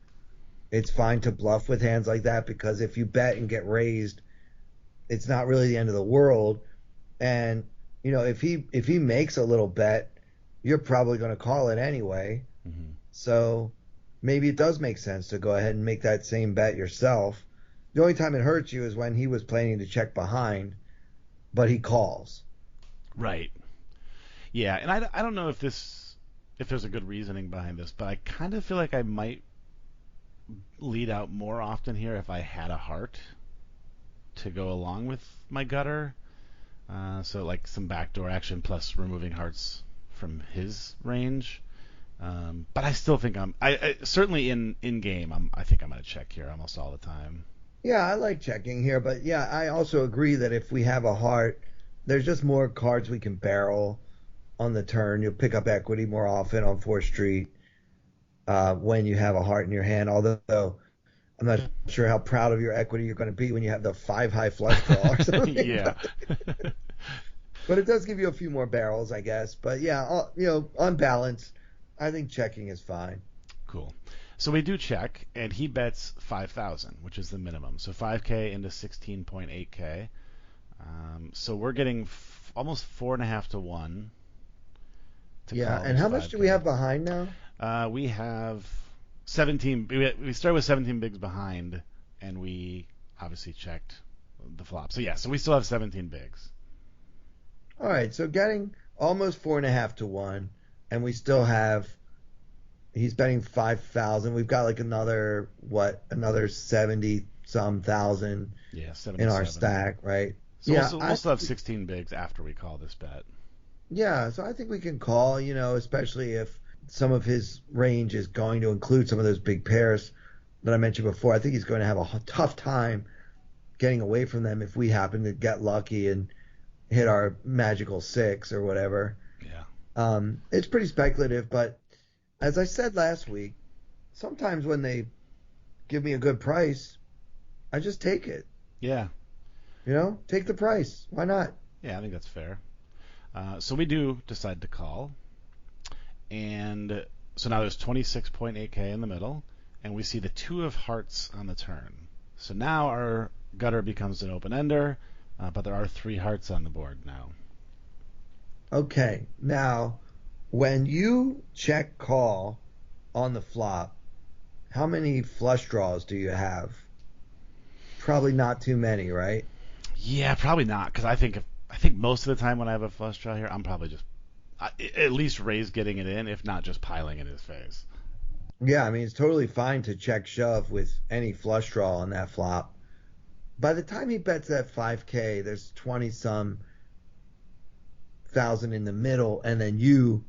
It's fine to bluff with hands like that because if you bet and get raised, it's not really the end of the world. And if he makes a little bet, you're probably going to call it anyway. Mm-hmm. So maybe it does make sense to go ahead and make that same bet yourself. The only time it hurts you is when he was planning to check behind, but he calls. Right. Yeah, and I don't know if there's a good reasoning behind this, but I kind of feel like I might lead out more often here if I had a heart to go along with my gutter. So like some backdoor action plus removing hearts from his range. But I still think I certainly in game I think I'm gonna check here almost all the time. Yeah, I like checking here, but yeah, I also agree that if we have a heart, there's just more cards we can barrel on the turn. You'll pick up equity more often on 4th Street when you have a heart in your hand. Although I'm not sure how proud of your equity you're going to be when you have the 5 high flush draw or something. Yeah. But it does give you a few more barrels, I guess. But yeah, on balance, I think checking is fine. Cool. So we do check, and he bets 5,000, which is the minimum. So 5K into 16.8K. So we're getting almost 4.5 to 1. Yeah, and how much do we have behind now? We have 17. We started with 17 bigs behind, and we obviously checked the flop. So yeah, so we still have 17 bigs. All right, so getting almost 4.5 to 1, and we still have. He's betting 5,000. We've got like another 70 some thousand in our stack, right? So yeah, we'll still have 16 bigs after we call this bet. Yeah, so I think we can call, especially if some of his range is going to include some of those big pairs that I mentioned before. I think he's going to have a tough time getting away from them if we happen to get lucky and hit our magical 6 or whatever. Yeah. It's pretty speculative, but as I said last week, sometimes when they give me a good price, I just take it. Yeah. Take the price. Why not? Yeah, I think that's fair. So we do decide to call. And so now there's 26.8k in the middle, and we see the 2 of hearts on the turn. So now our gutter becomes an open ender, but there are 3 hearts on the board now. Okay, now when you check call on the flop, how many flush draws do you have? Probably not too many, right? Yeah, probably not, because I think most of the time when I have a flush draw here, I'm probably just at least raise getting it in, if not just piling in his face. Yeah, I mean, it's totally fine to check shove with any flush draw on that flop. By the time he bets that 5K, there's 20 some thousand in the middle, and then you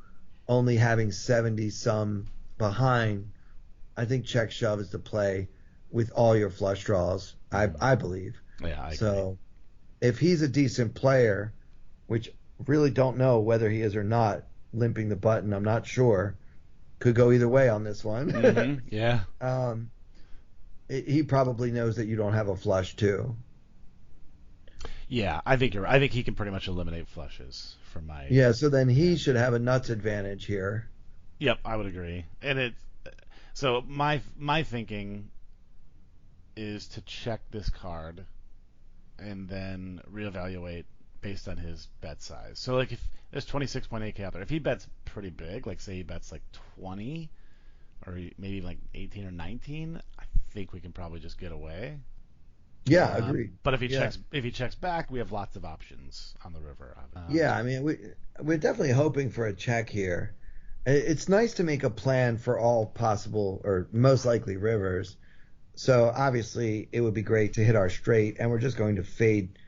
only having 70 some behind. I think check shove is the play with all your flush draws, I believe. Yeah, I so agree. If he's a decent player, which really don't know whether he is or not, limping the button, I'm not sure. Could go either way on this one. Mm-hmm. Yeah. He probably knows that you don't have a flush too. Yeah, I think you're right. I think he can pretty much eliminate flushes from my. Yeah, so then he should have a nuts advantage here. Yep, I would agree. And so my thinking is to check this card and then reevaluate based on his bet size. So like if there's 26.8k out there, if he bets pretty big, like say he bets like 20 or maybe like 18 or 19, I think we can probably just get away. Yeah, agreed. But if he checks back, we have lots of options on the river. Yeah, I mean we're definitely hoping for a check here. It's nice to make a plan for all possible or most likely rivers. So obviously it would be great to hit our straight, and we're just going to fade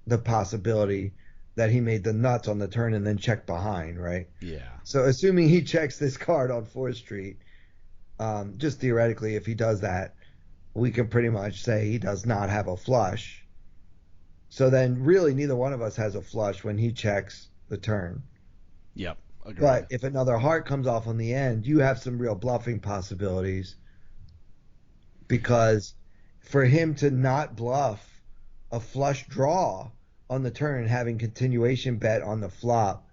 the possibility that he made the nuts on the turn and then check behind, right? Yeah. So assuming he checks this card on 4th Street, just theoretically, if he does that, we can pretty much say he does not have a flush. So then really neither one of us has a flush when he checks the turn. Yep. Agreed. But if another heart comes off on the end, you have some real bluffing possibilities, because for him to not bluff a flush draw on the turn, having continuation bet on the flop,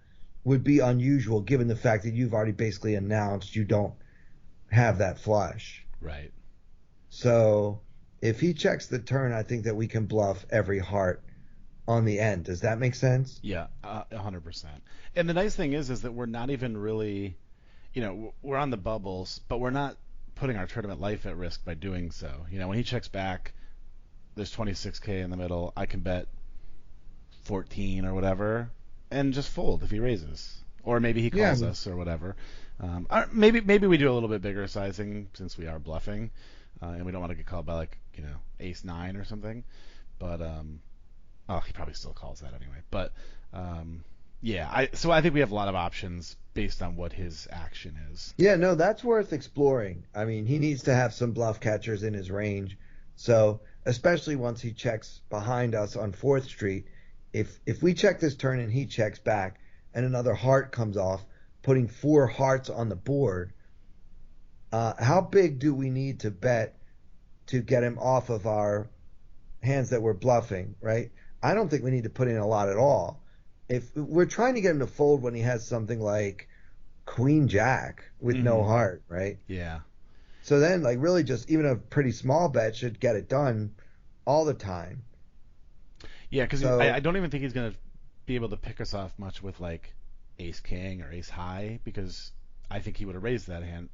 would be unusual given the fact that you've already basically announced you don't have that flush. Right. So if he checks the turn, I think that we can bluff every heart on the end. Does that make sense? Yeah, 100%. And the nice thing is that we're not even really, we're on the bubbles, but we're not putting our tournament life at risk by doing so. When he checks back, there's 26k in the middle. I can bet 14 or whatever, and just fold if he raises, or maybe he calls us or whatever. Or maybe we do a little bit bigger sizing since we are bluffing, and we don't want to get called by ace 9 or something. But he probably still calls that anyway. But so I think we have a lot of options based on what his action is. Yeah, no, that's worth exploring. I mean, he needs to have some bluff catchers in his range. So especially once he checks behind us on 4th Street, if we check this turn and he checks back and another heart comes off, putting 4 hearts on the board, how big do we need to bet to get him off of our hands that we're bluffing, right? I don't think we need to put in a lot at all. If we're trying to get him to fold when he has something like Queen Jack with no heart, right? Yeah. So then, really just even a pretty small bet should get it done all the time. Yeah, because I don't even think he's going to be able to pick us off much with ace king or ace high, because I think he would have raised that hand.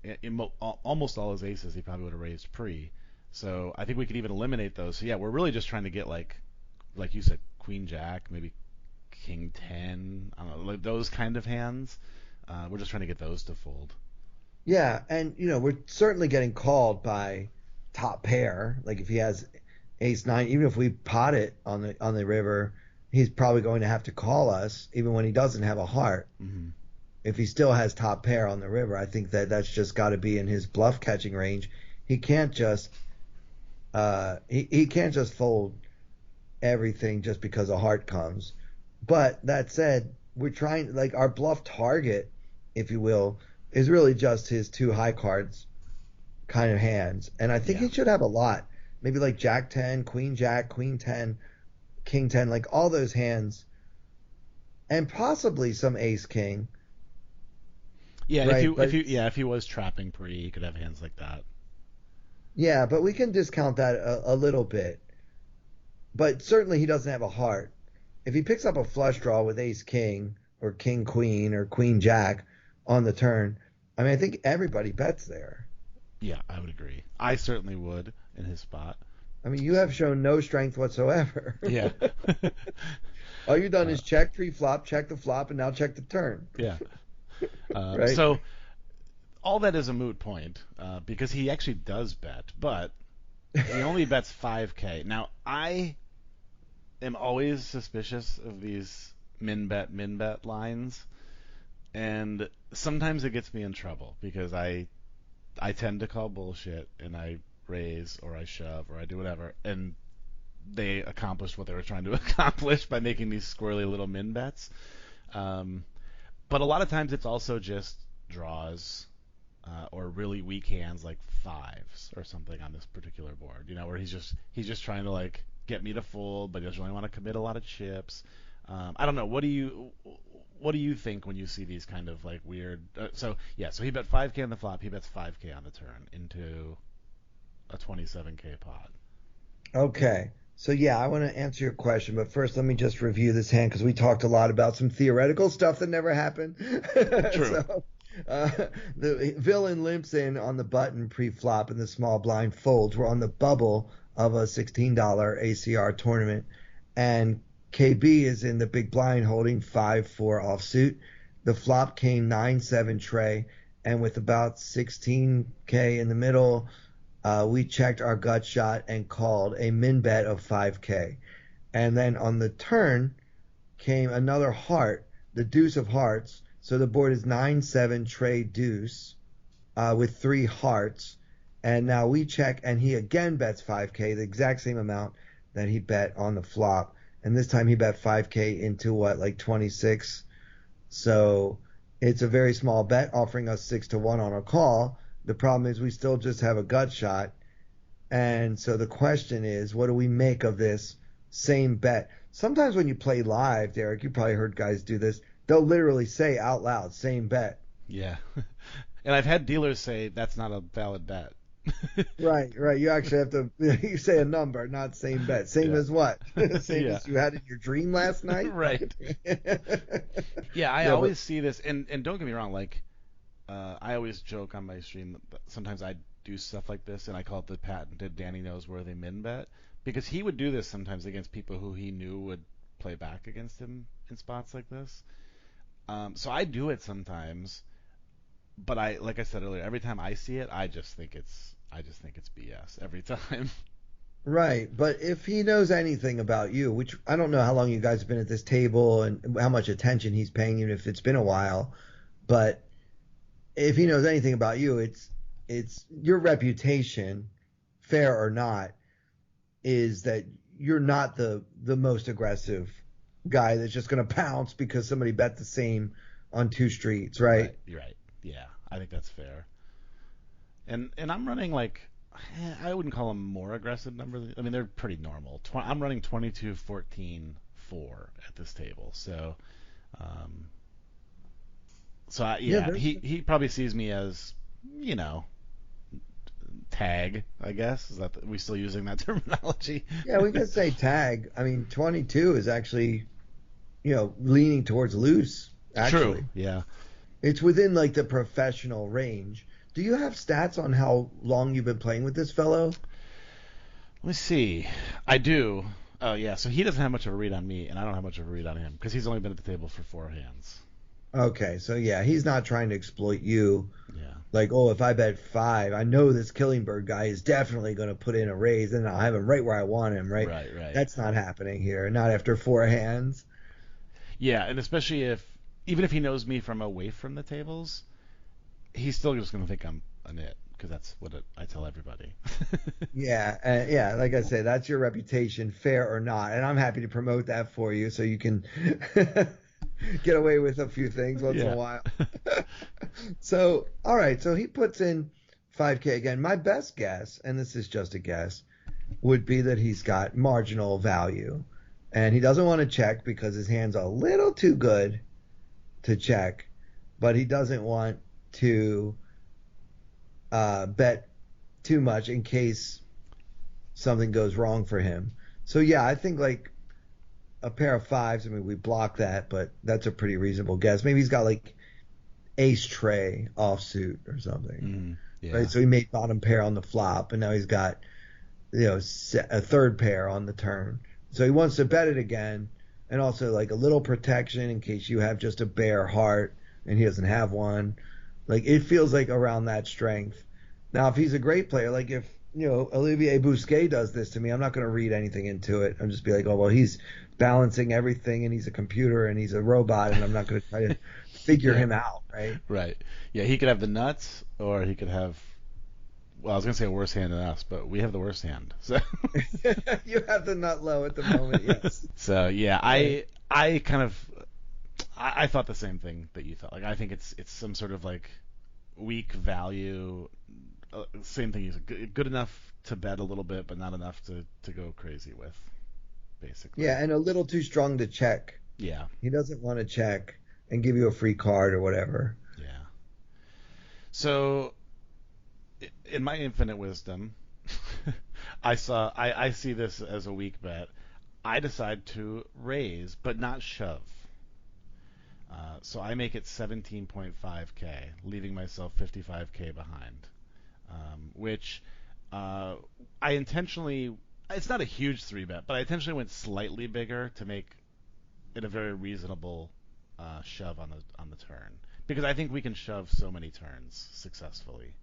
Almost all his aces he probably would have raised pre. So I think we could even eliminate those. So yeah, we're really just trying to get like you said, Queen Jack, maybe King 10, I don't know, those kind of hands. We're just trying to get those to fold. Yeah, and we're certainly getting called by top pair. Like if he has ace 9, even if we pot it on the river, he's probably going to have to call us even when he doesn't have a heart. Mm-hmm. If he still has top pair on the river, I think that's just got to be in his bluff catching range. He can't just he can't just fold everything just because a heart comes. But that said, we're trying, our bluff target, if you will, is really just his 2 high cards kind of hands. And I think he should have a lot. Maybe like Jack 10, Queen Jack, Queen 10, King 10, all those hands. And possibly some Ace King. Yeah, right? if he was trapping pre, he could have hands like that. Yeah, but we can discount that a little bit. But certainly he doesn't have a heart. If he picks up a flush draw with ace king or king queen or queen jack on the turn, I mean, I think everybody bets there. Yeah, I would agree. I certainly would in his spot. I mean, you have shown no strength whatsoever. Yeah. All you've done is check pre-flop, check the flop, and now check the turn. Yeah. Right? So all that is a moot point because he actually does bet, but he only bets 5K. Now, I am always suspicious of these min bet lines, and sometimes it gets me in trouble because I tend to call bullshit and I raise or I shove or I do whatever, and they accomplished what they were trying to accomplish by making these squirrely little min bets. But a lot of times it's also just draws or really weak hands like fives or something on this particular board. Where he's just trying to like get me to fold, but he doesn't really want to commit a lot of chips. I don't know. What do you think when you see these kind of like weird? So he bet 5K on the flop. He bets 5K on the turn into a 27K pot. Okay. So yeah, I want to answer your question, but first let me just review this hand because we talked a lot about some theoretical stuff that never happened. True. So, the villain limps in on the button pre-flop and the small blind folds. We're on the bubble of a $16 ACR tournament, and KB is in the big blind holding 5-4 offsuit. The flop came 9-7 tray, and with about 16K in the middle, we checked our gut shot and called a min bet of 5K. And then on the turn came another heart, the deuce of hearts. So the board is 9-7 tray deuce with 3 hearts. And now we check, and he again bets 5K, the exact same amount that he bet on the flop. And this time he bet 5K into like 26. So it's a very small bet, offering us 6-1 on a call. The problem is we still just have a gut shot. And so the question is, what do we make of this same bet? Sometimes when you play live, Derek, you probably heard guys do this. They'll literally say out loud, same bet. Yeah. And I've had dealers say that's not a valid bet. Right. You actually have to you say a number, not same bet. Same as what? Same as you had in your dream last night? Right. Yeah, I always see this, and don't get me wrong, like I always joke on my stream that sometimes I do stuff like this, and I call it the patented Danny knows where they min bet, because he would do this sometimes against people who he knew would play back against him in spots like this. So I do it sometimes, but like I said earlier, every time I see it, I just think it's BS every time. Right, but if he knows anything about you, which I don't know how long you guys have been at this table and how much attention he's paying, even if it's been a while, but if he knows anything about you, it's your reputation, fair or not, is that you're not the most aggressive guy that's just going to pounce because somebody bet the same on 2 streets, right? Right. Yeah, I think that's fair. And I'm running like, I wouldn't call them more aggressive numbers. I mean, they're pretty normal. I'm running 22, 14, 4 at this table. So, he probably sees me as, tag, I guess. Is that we still using that terminology? Yeah, we can say tag. I mean, 22 is actually, leaning towards loose, actually. True, yeah. It's within like the professional range. Do you have stats on how long you've been playing with this fellow? Let me see. I do. Oh, yeah. So he doesn't have much of a read on me, and I don't have much of a read on him because he's only been at the table for 4 hands. Okay, so yeah, he's not trying to exploit you. Yeah. Like, oh, if I bet 5, I know this Killingbird guy is definitely going to put in a raise, and I'll have him right where I want him, right? Right. That's not happening here. Not after 4 hands. Yeah, and especially even if he knows me from away from the tables, he's still just going to think I'm a nit because that's what I tell everybody. Yeah, like I say, that's your reputation, fair or not, and I'm happy to promote that for you so you can get away with a few things once in a while. So, all right, so he puts in 5K again. My best guess, and this is just a guess, would be that he's got marginal value, and he doesn't want to check because his hand's a little too good to check, but he doesn't want to bet too much in case something goes wrong for him. So yeah, I think like a pair of fives. I mean, we block that, but that's a pretty reasonable guess. Maybe he's got like ace tray offsuit or something. Yeah. Right? So he made bottom pair on the flop, and now he's got a third pair on the turn. So he wants to bet it again, and also like a little protection in case you have just a bare heart and he doesn't have one. Like it feels like around that strength. Now, if he's a great player, like if Olivier Bousquet does this to me, I'm not going to read anything into it. I'm just be like, oh well, he's balancing everything and he's a computer and he's a robot, and I'm not going to try to figure him out, right? Right. Yeah, he could have the nuts, or he could have. Well, I was gonna say a worse hand than us, but we have the worst hand. So you have the nut low at the moment, yes. So yeah, right. I kind of I thought the same thing that you thought. Like I think it's some sort of like weak value. Same thing. He's good enough to bet a little bit, but not enough to go crazy with, basically. Yeah, and a little too strong to check. Yeah. He doesn't want to check and give you a free card or whatever. Yeah. So, in my infinite wisdom, I see this as a weak bet. I decide to raise, but not shove. So I make it 17.5K, leaving myself 55K behind. Which I intentionally, it's not a huge 3-bet, but I intentionally went slightly bigger to make it a very reasonable shove on the turn, because I think we can shove so many turns successfully.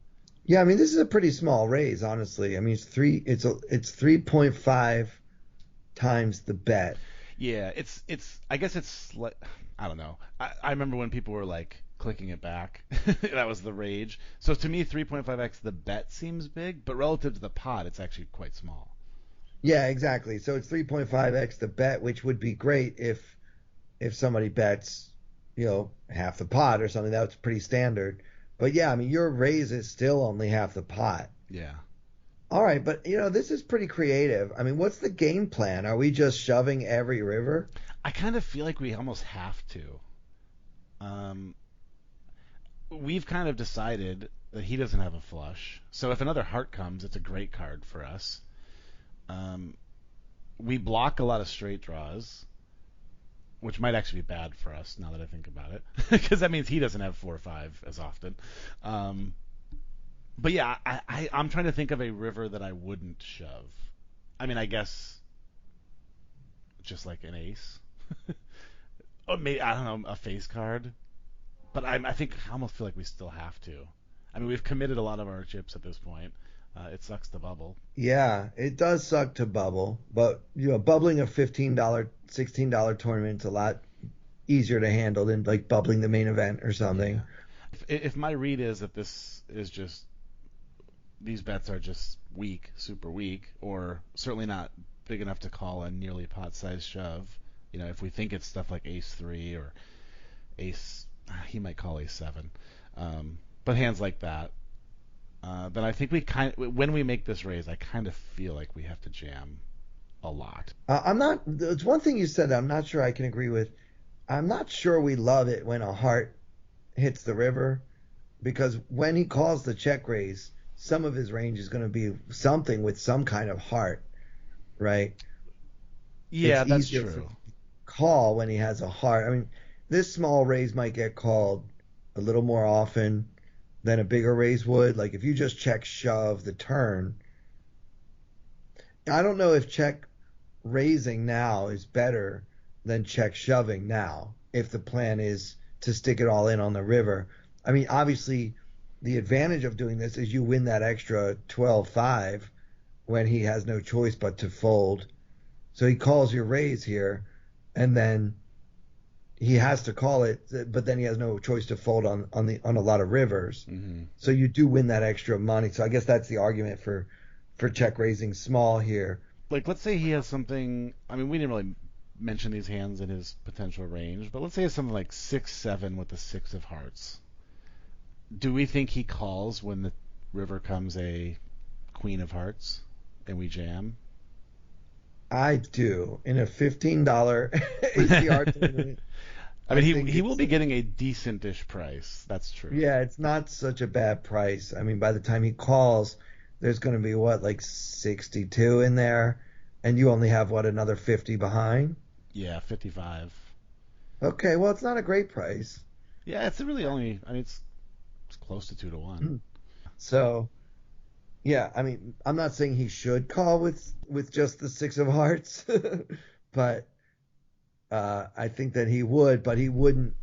Yeah, I mean this is a pretty small raise, honestly. I mean it's 3.5 times the bet. Yeah, it's I guess it's like, I don't know. I remember when people were like clicking it back. That was the rage. So to me, 3.5x the bet seems big, but relative to the pot, it's actually quite small. Yeah, exactly. So it's 3.5x the bet, which would be great if somebody bets, half the pot or something. That's pretty standard. But yeah, I mean your raise is still only half the pot. Yeah. All right, but this is pretty creative. I mean, what's the game plan? Are we just shoving every river? I kind of feel like we almost have to. We've kind of decided that he doesn't have a flush, so if another heart comes, it's a great card for us. We block a lot of straight draws, which might actually be bad for us now that I think about it, because that means he doesn't have 4 or 5 as often. But yeah, I'm trying to think of a river that I wouldn't shove. I mean, I guess just like an ace. Or maybe, I don't know, a face card. But I think I almost feel like we still have to. I mean, we've committed a lot of our chips at this point. It sucks to bubble. Yeah, it does suck to bubble. But, bubbling a $15, $16 tournament's a lot easier to handle than like bubbling the main event or something. Yeah. If my read is that this is just, these bets are just weak, super weak, or certainly not big enough to call a nearly pot-sized shove. If we think it's stuff like ace-3 or ace, he might call ace-7, but hands like that, then I think when we make this raise, I kind of feel like we have to jam a lot. It's one thing you said that I'm not sure I can agree with. I'm not sure we love it when a heart hits the river, because when he calls the check raise, some of his range is going to be something with some kind of heart, right? Yeah, that's easier true. Call when he has a heart. I mean, this small raise might get called a little more often than a bigger raise would. Like if you just check shove the turn, I don't know if check raising now is better than check shoving now, if the plan is to stick it all in on the river. I mean, obviously the advantage of doing this is you win that extra 12-5 when he has no choice but to fold. So he calls your raise here, and then he has to call it, but then he has no choice to fold on a lot of rivers. Mm-hmm. So you do win that extra money. So I guess that's the argument for check raising small here. Like, let's say he has something. I mean, we didn't really mention these hands in his potential range, but let's say it's something like 6-7 with the 6 of hearts. Do we think he calls when the river comes a queen of hearts and we jam? I do. In a $15 ACR tournament, I mean, he will be getting a decent-ish price. That's true. Yeah, it's not such a bad price. I mean, by the time he calls, there's going to be like 62 in there, and you only have another 50 behind. Yeah, 55. Okay, well, it's not a great price. Yeah, it's really only. I mean, it's close to 2-1. So, yeah, I mean, I'm not saying he should call with just the 6 of hearts, but I think that he would, but he wouldn't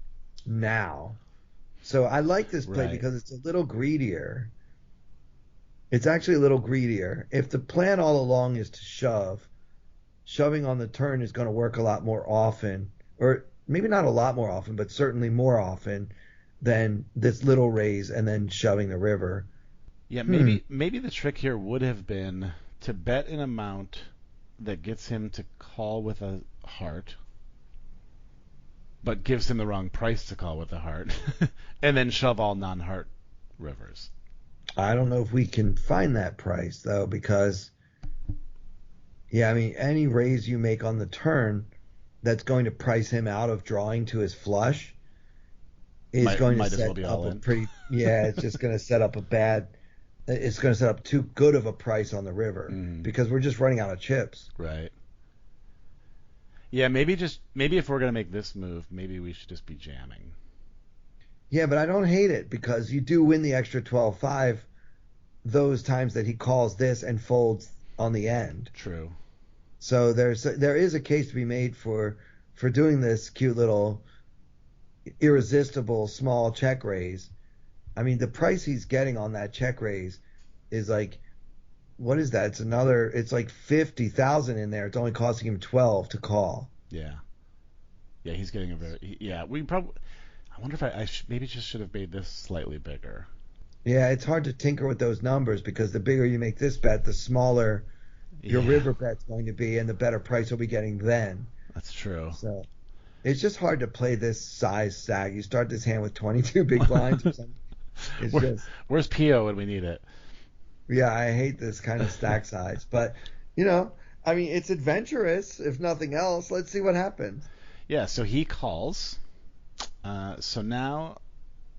now. So I like this play because it's a little greedier. It's actually a little greedier. If the plan all along is to shoving on the turn is going to work a lot more often, or maybe not a lot more often, but certainly more often than this little raise and then shoving the river. Yeah, maybe the trick here would have been to bet an amount that gets him to call with a heart, but gives him the wrong price to call with a heart, and then shove all non-heart rivers. I don't know if we can find that price, though, because, yeah, I mean, any raise you make on the turn that's going to price him out of drawing to his flush is going to set up a pretty, yeah, it's just going to set up it's going to set up too good of a price on the river because we're just running out of chips. Right. Yeah, maybe if we're going to make this move, maybe we should just be jamming. Yeah, but I don't hate it because you do win the extra 12-5 those times that he calls this and folds on the end. True. So there is a case to be made for doing this cute little irresistible small check raise. I mean, the price he's getting on that check raise is like, what is that? It's like 50,000 in there. It's only costing him 12 to call. Yeah. Yeah, he's getting I wonder if I maybe just should have made this slightly bigger. Yeah, it's hard to tinker with those numbers because the bigger you make this bet, the smaller your river bet's going to be and the better price you'll be getting then. That's true. So it's just hard to play this size stack. You start this hand with 22 big blinds or something. Where's Pio when we need it? Yeah, I hate this kind of stack size. But, I mean, it's adventurous, if nothing else. Let's see what happens. Yeah, so he calls. So now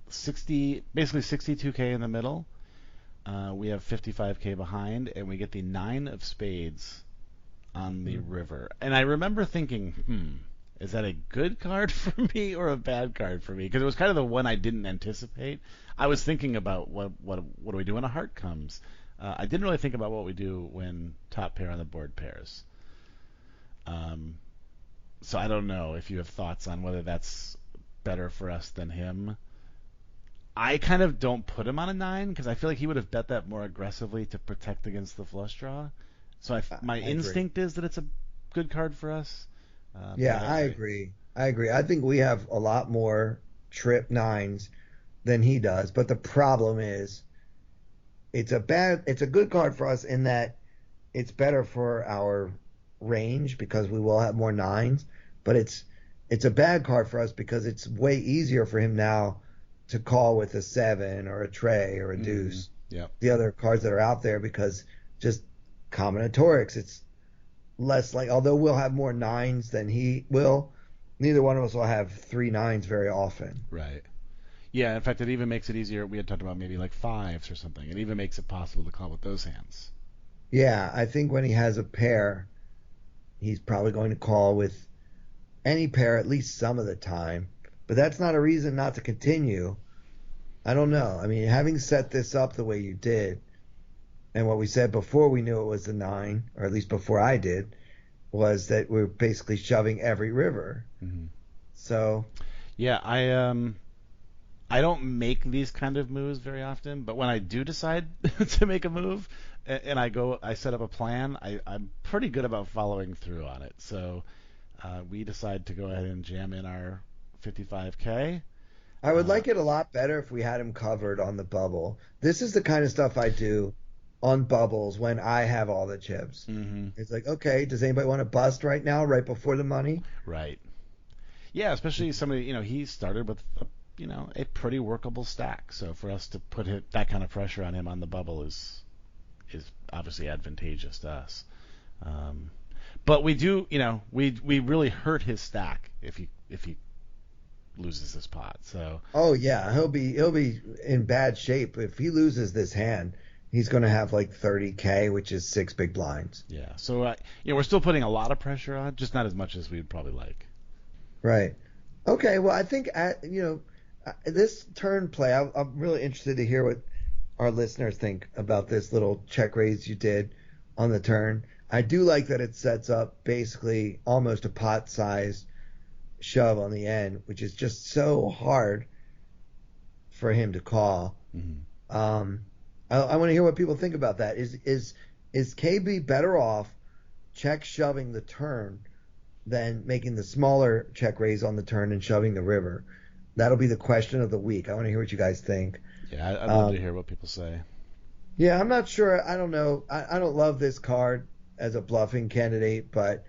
basically 62K in the middle. We have 55K behind, and we get the 9 of spades on the river. And I remember thinking, is that a good card for me or a bad card for me? Because it was kind of the one I didn't anticipate. I was thinking about what do we do when a heart comes? I didn't really think about what we do when top pair on the board pairs. So I don't know if you have thoughts on whether that's better for us than him. I kind of don't put him on a 9 because I feel like he would have bet that more aggressively to protect against the flush draw. So my instinct is that it's a good card for us. Yeah, I agree. I think we have a lot more trip 9s than he does, but the problem is it's a good card for us in that it's better for our range because we will have more 9s, but it's a bad card for us because it's way easier for him now to call with a 7 or a tray or a deuce. The other cards that are out there because just combinatorics, it's less like, although we'll have more 9s than he will, neither one of us will have 3 9s very often. Right. Yeah, in fact, it even makes it easier. We had talked about maybe like 5s or something. It even makes it possible to call with those hands. Yeah, I think when he has a pair, he's probably going to call with any pair at least some of the time. But that's not a reason not to continue. I don't know. I mean, having set this up the way you did, and what we said before we knew it was a 9, or at least before I did, was that we're basically shoving every river. So, yeah, I don't make these kind of moves very often, but when I do decide to make a move and I set up a plan, I'm pretty good about following through on it. So we decide to go ahead and jam in our 55K. I would like it a lot better if we had him covered on the bubble. This is the kind of stuff I do on bubbles when I have all the chips. It's like, okay, does anybody want to bust right now, right before the money? Right. Yeah, especially somebody, he started with a pretty workable stack. So for us to put that kind of pressure on him on the bubble is obviously advantageous to us. But we do, we really hurt his stack if he loses this pot. So. Oh yeah, he'll be in bad shape if he loses this hand. He's going to have like 30K, which is 6 big blinds. Yeah. So we're still putting a lot of pressure on, just not as much as we'd probably like. Right. Okay. Well, I think this turn play. I'm really interested to hear what our listeners think about this little check raise you did on the turn. I do like that it sets up basically almost a pot-sized shove on the end, which is just so hard for him to call. Mm-hmm. I want to hear what people think about that. Is KB better off check shoving the turn than making the smaller check raise on the turn and shoving the river? That'll be the question of the week. I want to hear what you guys think. Yeah, I'd love to hear what people say. Yeah, I'm not sure. I don't know. I don't love this card as a bluffing candidate, but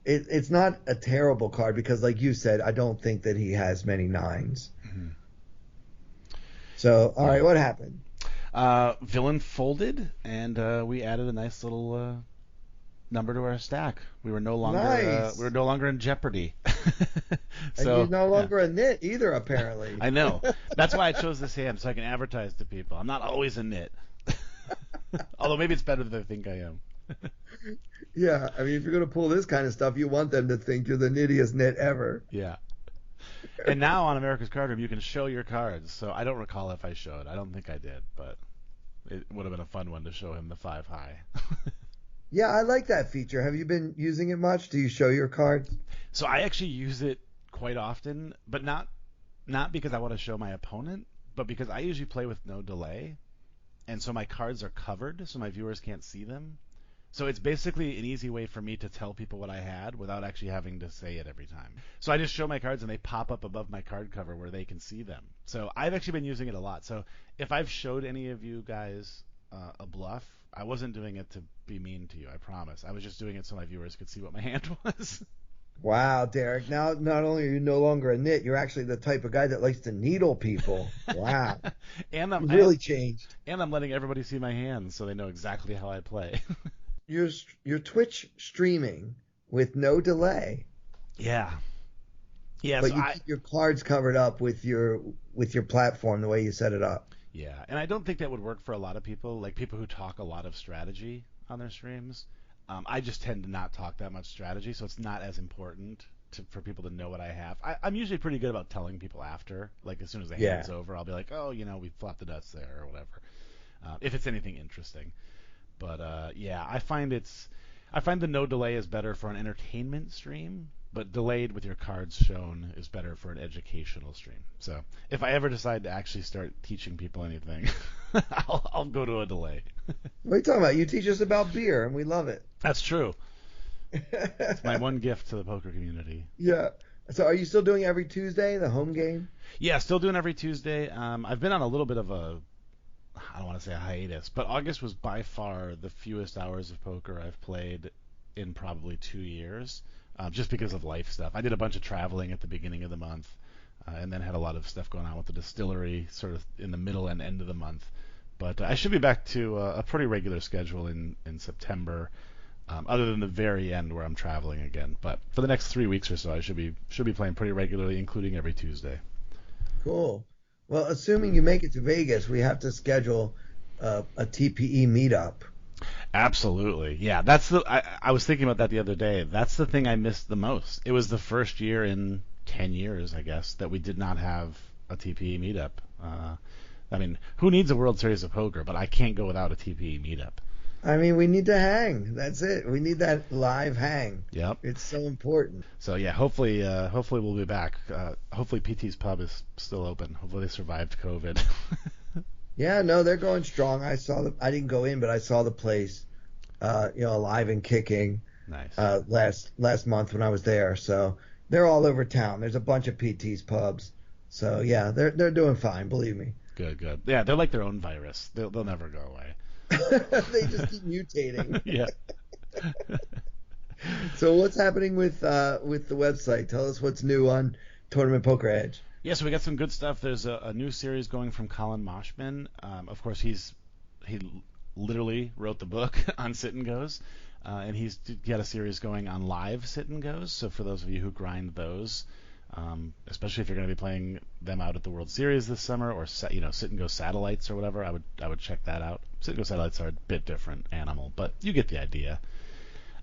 it's not a terrible card because, like you said, I don't think that he has many nines. Mm-hmm. So, all right, what happened? Villain folded, and we added a nice little number to our stack. We were no longer in jeopardy. So, and you're no longer a nit either, apparently. I know. That's why I chose this hand, so I can advertise to people. I'm not always a nit. Although maybe it's better than I think I am. Yeah, I mean, if you're going to pull this kind of stuff, you want them to think you're the nittiest nit ever. Yeah. And now on America's Card Room, you can show your cards. So I don't recall if I showed. I don't think I did, but it would have been a fun one to show him the 5 high. Yeah, I like that feature. Have you been using it much? Do you show your cards? So I actually use it quite often, but not because I want to show my opponent, but because I usually play with no delay, and so my cards are covered, so my viewers can't see them. So it's basically an easy way for me to tell people what I had without actually having to say it every time. So I just show my cards and they pop up above my card cover where they can see them. So I've actually been using it a lot. So if I've showed any of you guys a bluff, I wasn't doing it to be mean to you, I promise. I was just doing it so my viewers could see what my hand was. Wow, Derek. Now, not only are you no longer a nit, you're actually the type of guy that likes to needle people. Wow. And You've really changed. And I'm letting everybody see my hands so they know exactly how I play. You're Twitch streaming with no delay. Yeah. Yeah. But so you keep your cards covered up with your platform the way you set it up. Yeah, and I don't think that would work for a lot of people, like people who talk a lot of strategy on their streams. I just tend to not talk that much strategy, so it's not as important for people to know what I have. I'm usually pretty good about telling people after, like as soon as the hand's over, I'll be like, oh, we flopped the nuts there or whatever, if it's anything interesting. But I find the no delay is better for an entertainment stream, but delayed with your cards shown is better for an educational stream. So if I ever decide to actually start teaching people anything, I'll go to a delay. What are you talking about? You teach us about beer, and we love it. That's true. It's my one gift to the poker community. Yeah. So are you still doing every Tuesday, the home game? Yeah, still doing every Tuesday. I've been on a little bit of I don't want to say a hiatus, but August was by far the fewest hours of poker I've played in probably 2 years, just because of life stuff. I did a bunch of traveling at the beginning of the month, and then had a lot of stuff going on with the distillery sort of in the middle and end of the month. But I should be back to a pretty regular schedule in September, other than the very end where I'm traveling again. But for the next 3 weeks or so, I should be playing pretty regularly, including every Tuesday. Cool. Well, assuming you make it to Vegas, we have to schedule a TPE meetup. Absolutely. Yeah, I was thinking about that the other day. That's the thing I missed the most. It was the first year in 10 years, I guess, that we did not have a TPE meetup. I mean, who needs a World Series of Poker? But I can't go without a TPE meetup. I mean, we need to hang. That's it. We need that live hang. Yep. It's so important. So yeah, hopefully we'll be back. Hopefully PT's Pub is still open. Hopefully they survived COVID. Yeah, no, they're going strong. I didn't go in, but I saw the place, alive and kicking. Nice. Last month when I was there. So they're all over town. There's a bunch of PT's pubs. So yeah, they're doing fine. Believe me. Good. Yeah, they're like their own virus. They'll never go away. They just keep mutating. Yeah. So what's happening with the website? Tell us what's new on Tournament Poker Edge. Yeah, so we got some good stuff. There's a new series going from Colin Moshman. Of course, he literally wrote the book on Sit and Goes, and he had a series going on live Sit and Goes. So for those of you who grind those, Especially if you're going to be playing them out at the World Series this summer, or Sit and Go Satellites or whatever. I would check that out. Sit and Go Satellites are a bit different animal, but you get the idea.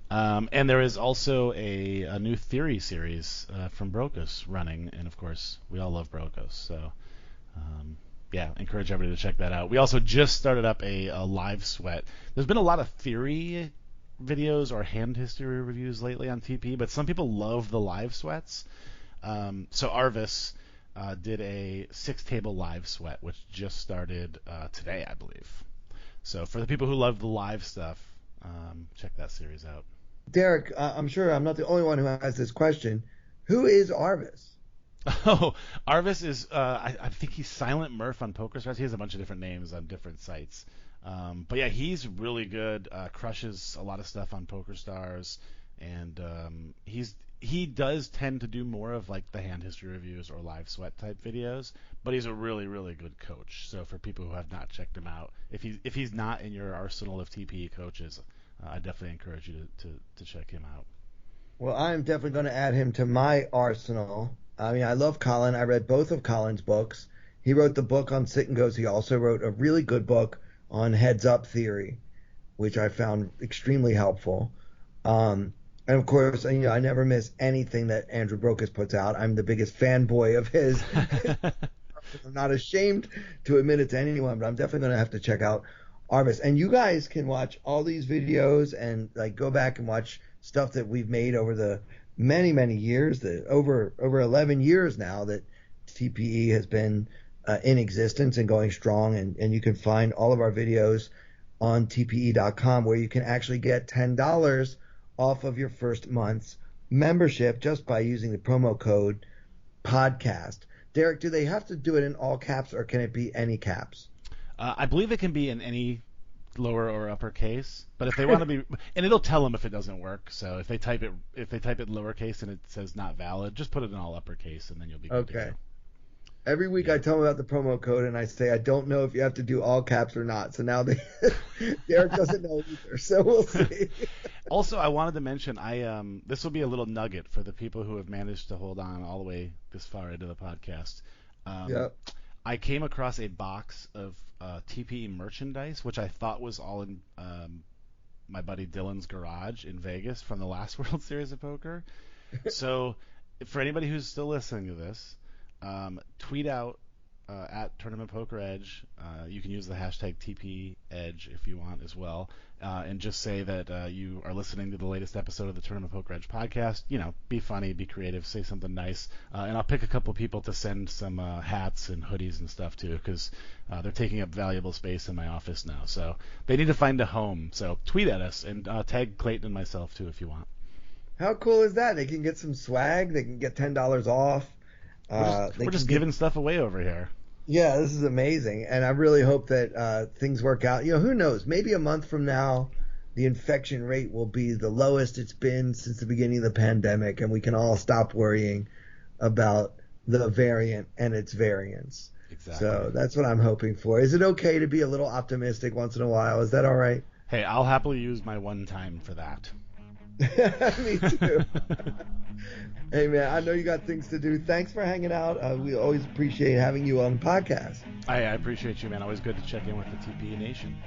And there is also a new Theory series from Brocos running, and of course we all love Brocos, so yeah, encourage everybody to check that out. We also just started up a live sweat. There's been a lot of Theory videos or hand history reviews lately on TP, but some people love the live sweats. So Arvis did a 6-table live sweat, which just started today, I believe. So for the people who love the live stuff, check that series out. Derek, I'm sure I'm not the only one who has this question. Who is Arvis? Oh, Arvis is, I think he's Silent Murph on PokerStars. He has a bunch of different names on different sites. But yeah, he's really good, crushes a lot of stuff on PokerStars, and he does tend to do more of like the hand history reviews or live sweat type videos, but he's a really, really good coach. So for people who have not checked him out, if he's not in your arsenal of TPE coaches, I definitely encourage you to check him out. Well, I'm definitely going to add him to my arsenal. I mean, I love Colin. I read both of Colin's books. He wrote the book on sit and goes. He also wrote a really good book on heads up theory, which I found extremely helpful. And of course, I never miss anything that Andrew Brocos puts out. I'm the biggest fanboy of his. I'm not ashamed to admit it to anyone, but I'm definitely going to have to check out Arvis. And you guys can watch all these videos and like go back and watch stuff that we've made over the many, many years, that over 11 years now that TPE has been in existence and going strong. And you can find all of our videos on TPE.com, where you can actually get $10 off of your first month's membership just by using the promo code podcast. Derek, do they have to do it in all caps, or can it be any caps? I believe it can be in any lower or upper case, but if they want to be, and it'll tell them if it doesn't work. So if they type it lowercase and it says not valid, just put it in all uppercase, and then you'll be good. Okay. Every week I tell them about the promo code, and I say I don't know if you have to do all caps or not. So now Derek doesn't know either. So we'll see. Also, I wanted to mention, this will be a little nugget for the people who have managed to hold on all the way this far into the podcast. Yep. I came across a box of TPE merchandise, which I thought was all in my buddy Dylan's garage in Vegas from the last World Series of Poker. So for anybody who's still listening to this, tweet out at Tournament Poker Edge. You can use the hashtag TPEdge if you want as well, and just say that you are listening to the latest episode of the Tournament Poker Edge podcast. Be funny, be creative, say something nice, and I'll pick a couple people to send some hats and hoodies and stuff to, because they're taking up valuable space in my office now. So they need to find a home. So tweet at us and tag Clayton and myself too if you want. How cool is that? They can get some swag. They can get $10 off. We're just giving stuff away over here. Yeah, this is amazing, and I really hope that things work out. Who knows? Maybe a month from now, the infection rate will be the lowest it's been since the beginning of the pandemic, and we can all stop worrying about the variant and its variants. Exactly. So that's what I'm hoping for. Is it okay to be a little optimistic once in a while? Is that all right? Hey, I'll happily use my one time for that. Me too. Hey, man, I know you got things to do. Thanks for hanging out. We always appreciate having you on the podcast. I appreciate you, man. Always good to check in with the TPE Nation.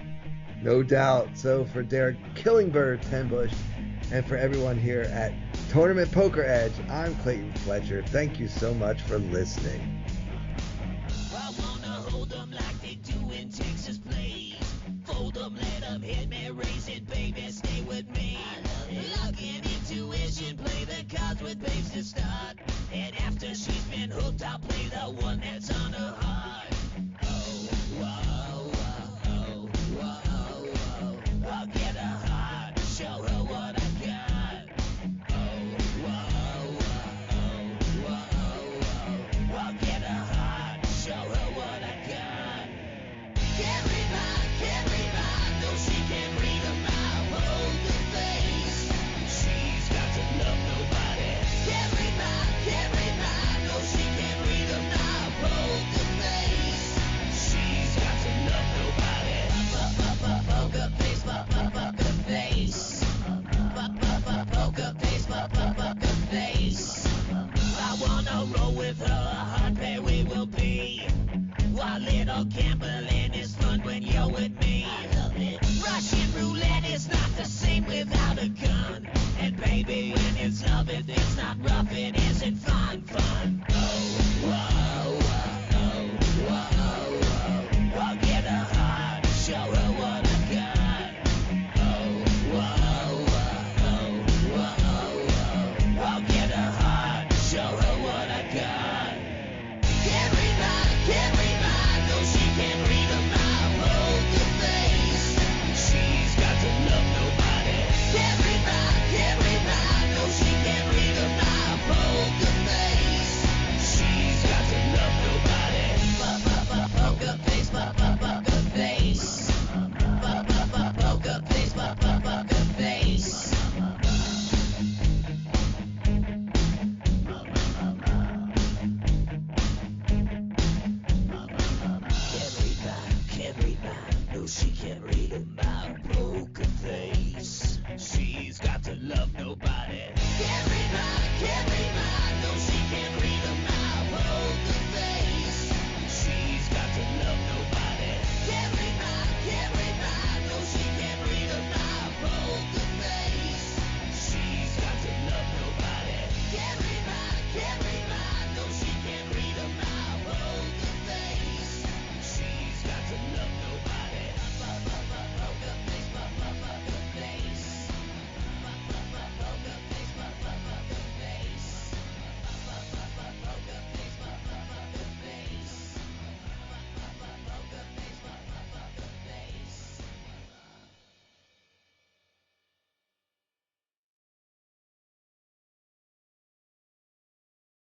No doubt. So for Derek Killingbird Tenbush, and for everyone here at Tournament Poker Edge, I'm Clayton Fletcher. Thank you so much for listening. I wanna hold them like they do in Texas, please. Fold them, let them hit me, raise it, baby, stay with me. Luck and intuition, play the cards with babes to start. And after she's been hooked, I'll play the one that's on her heart. Oh, whoa, whoa, whoa, whoa. I'll get her heart, show her what I got. Oh, whoa, whoa, whoa, whoa. I'll get her heart, show her what I got. Can't read my, no, she can't read a mile. Hold the face, she's got to love nobody. Can't read my, with her, a hard pair we will be. While little gambling is fun when you're with me. I love it. Russian roulette is not the same without a gun. And baby, when it's love, it's not rough, it is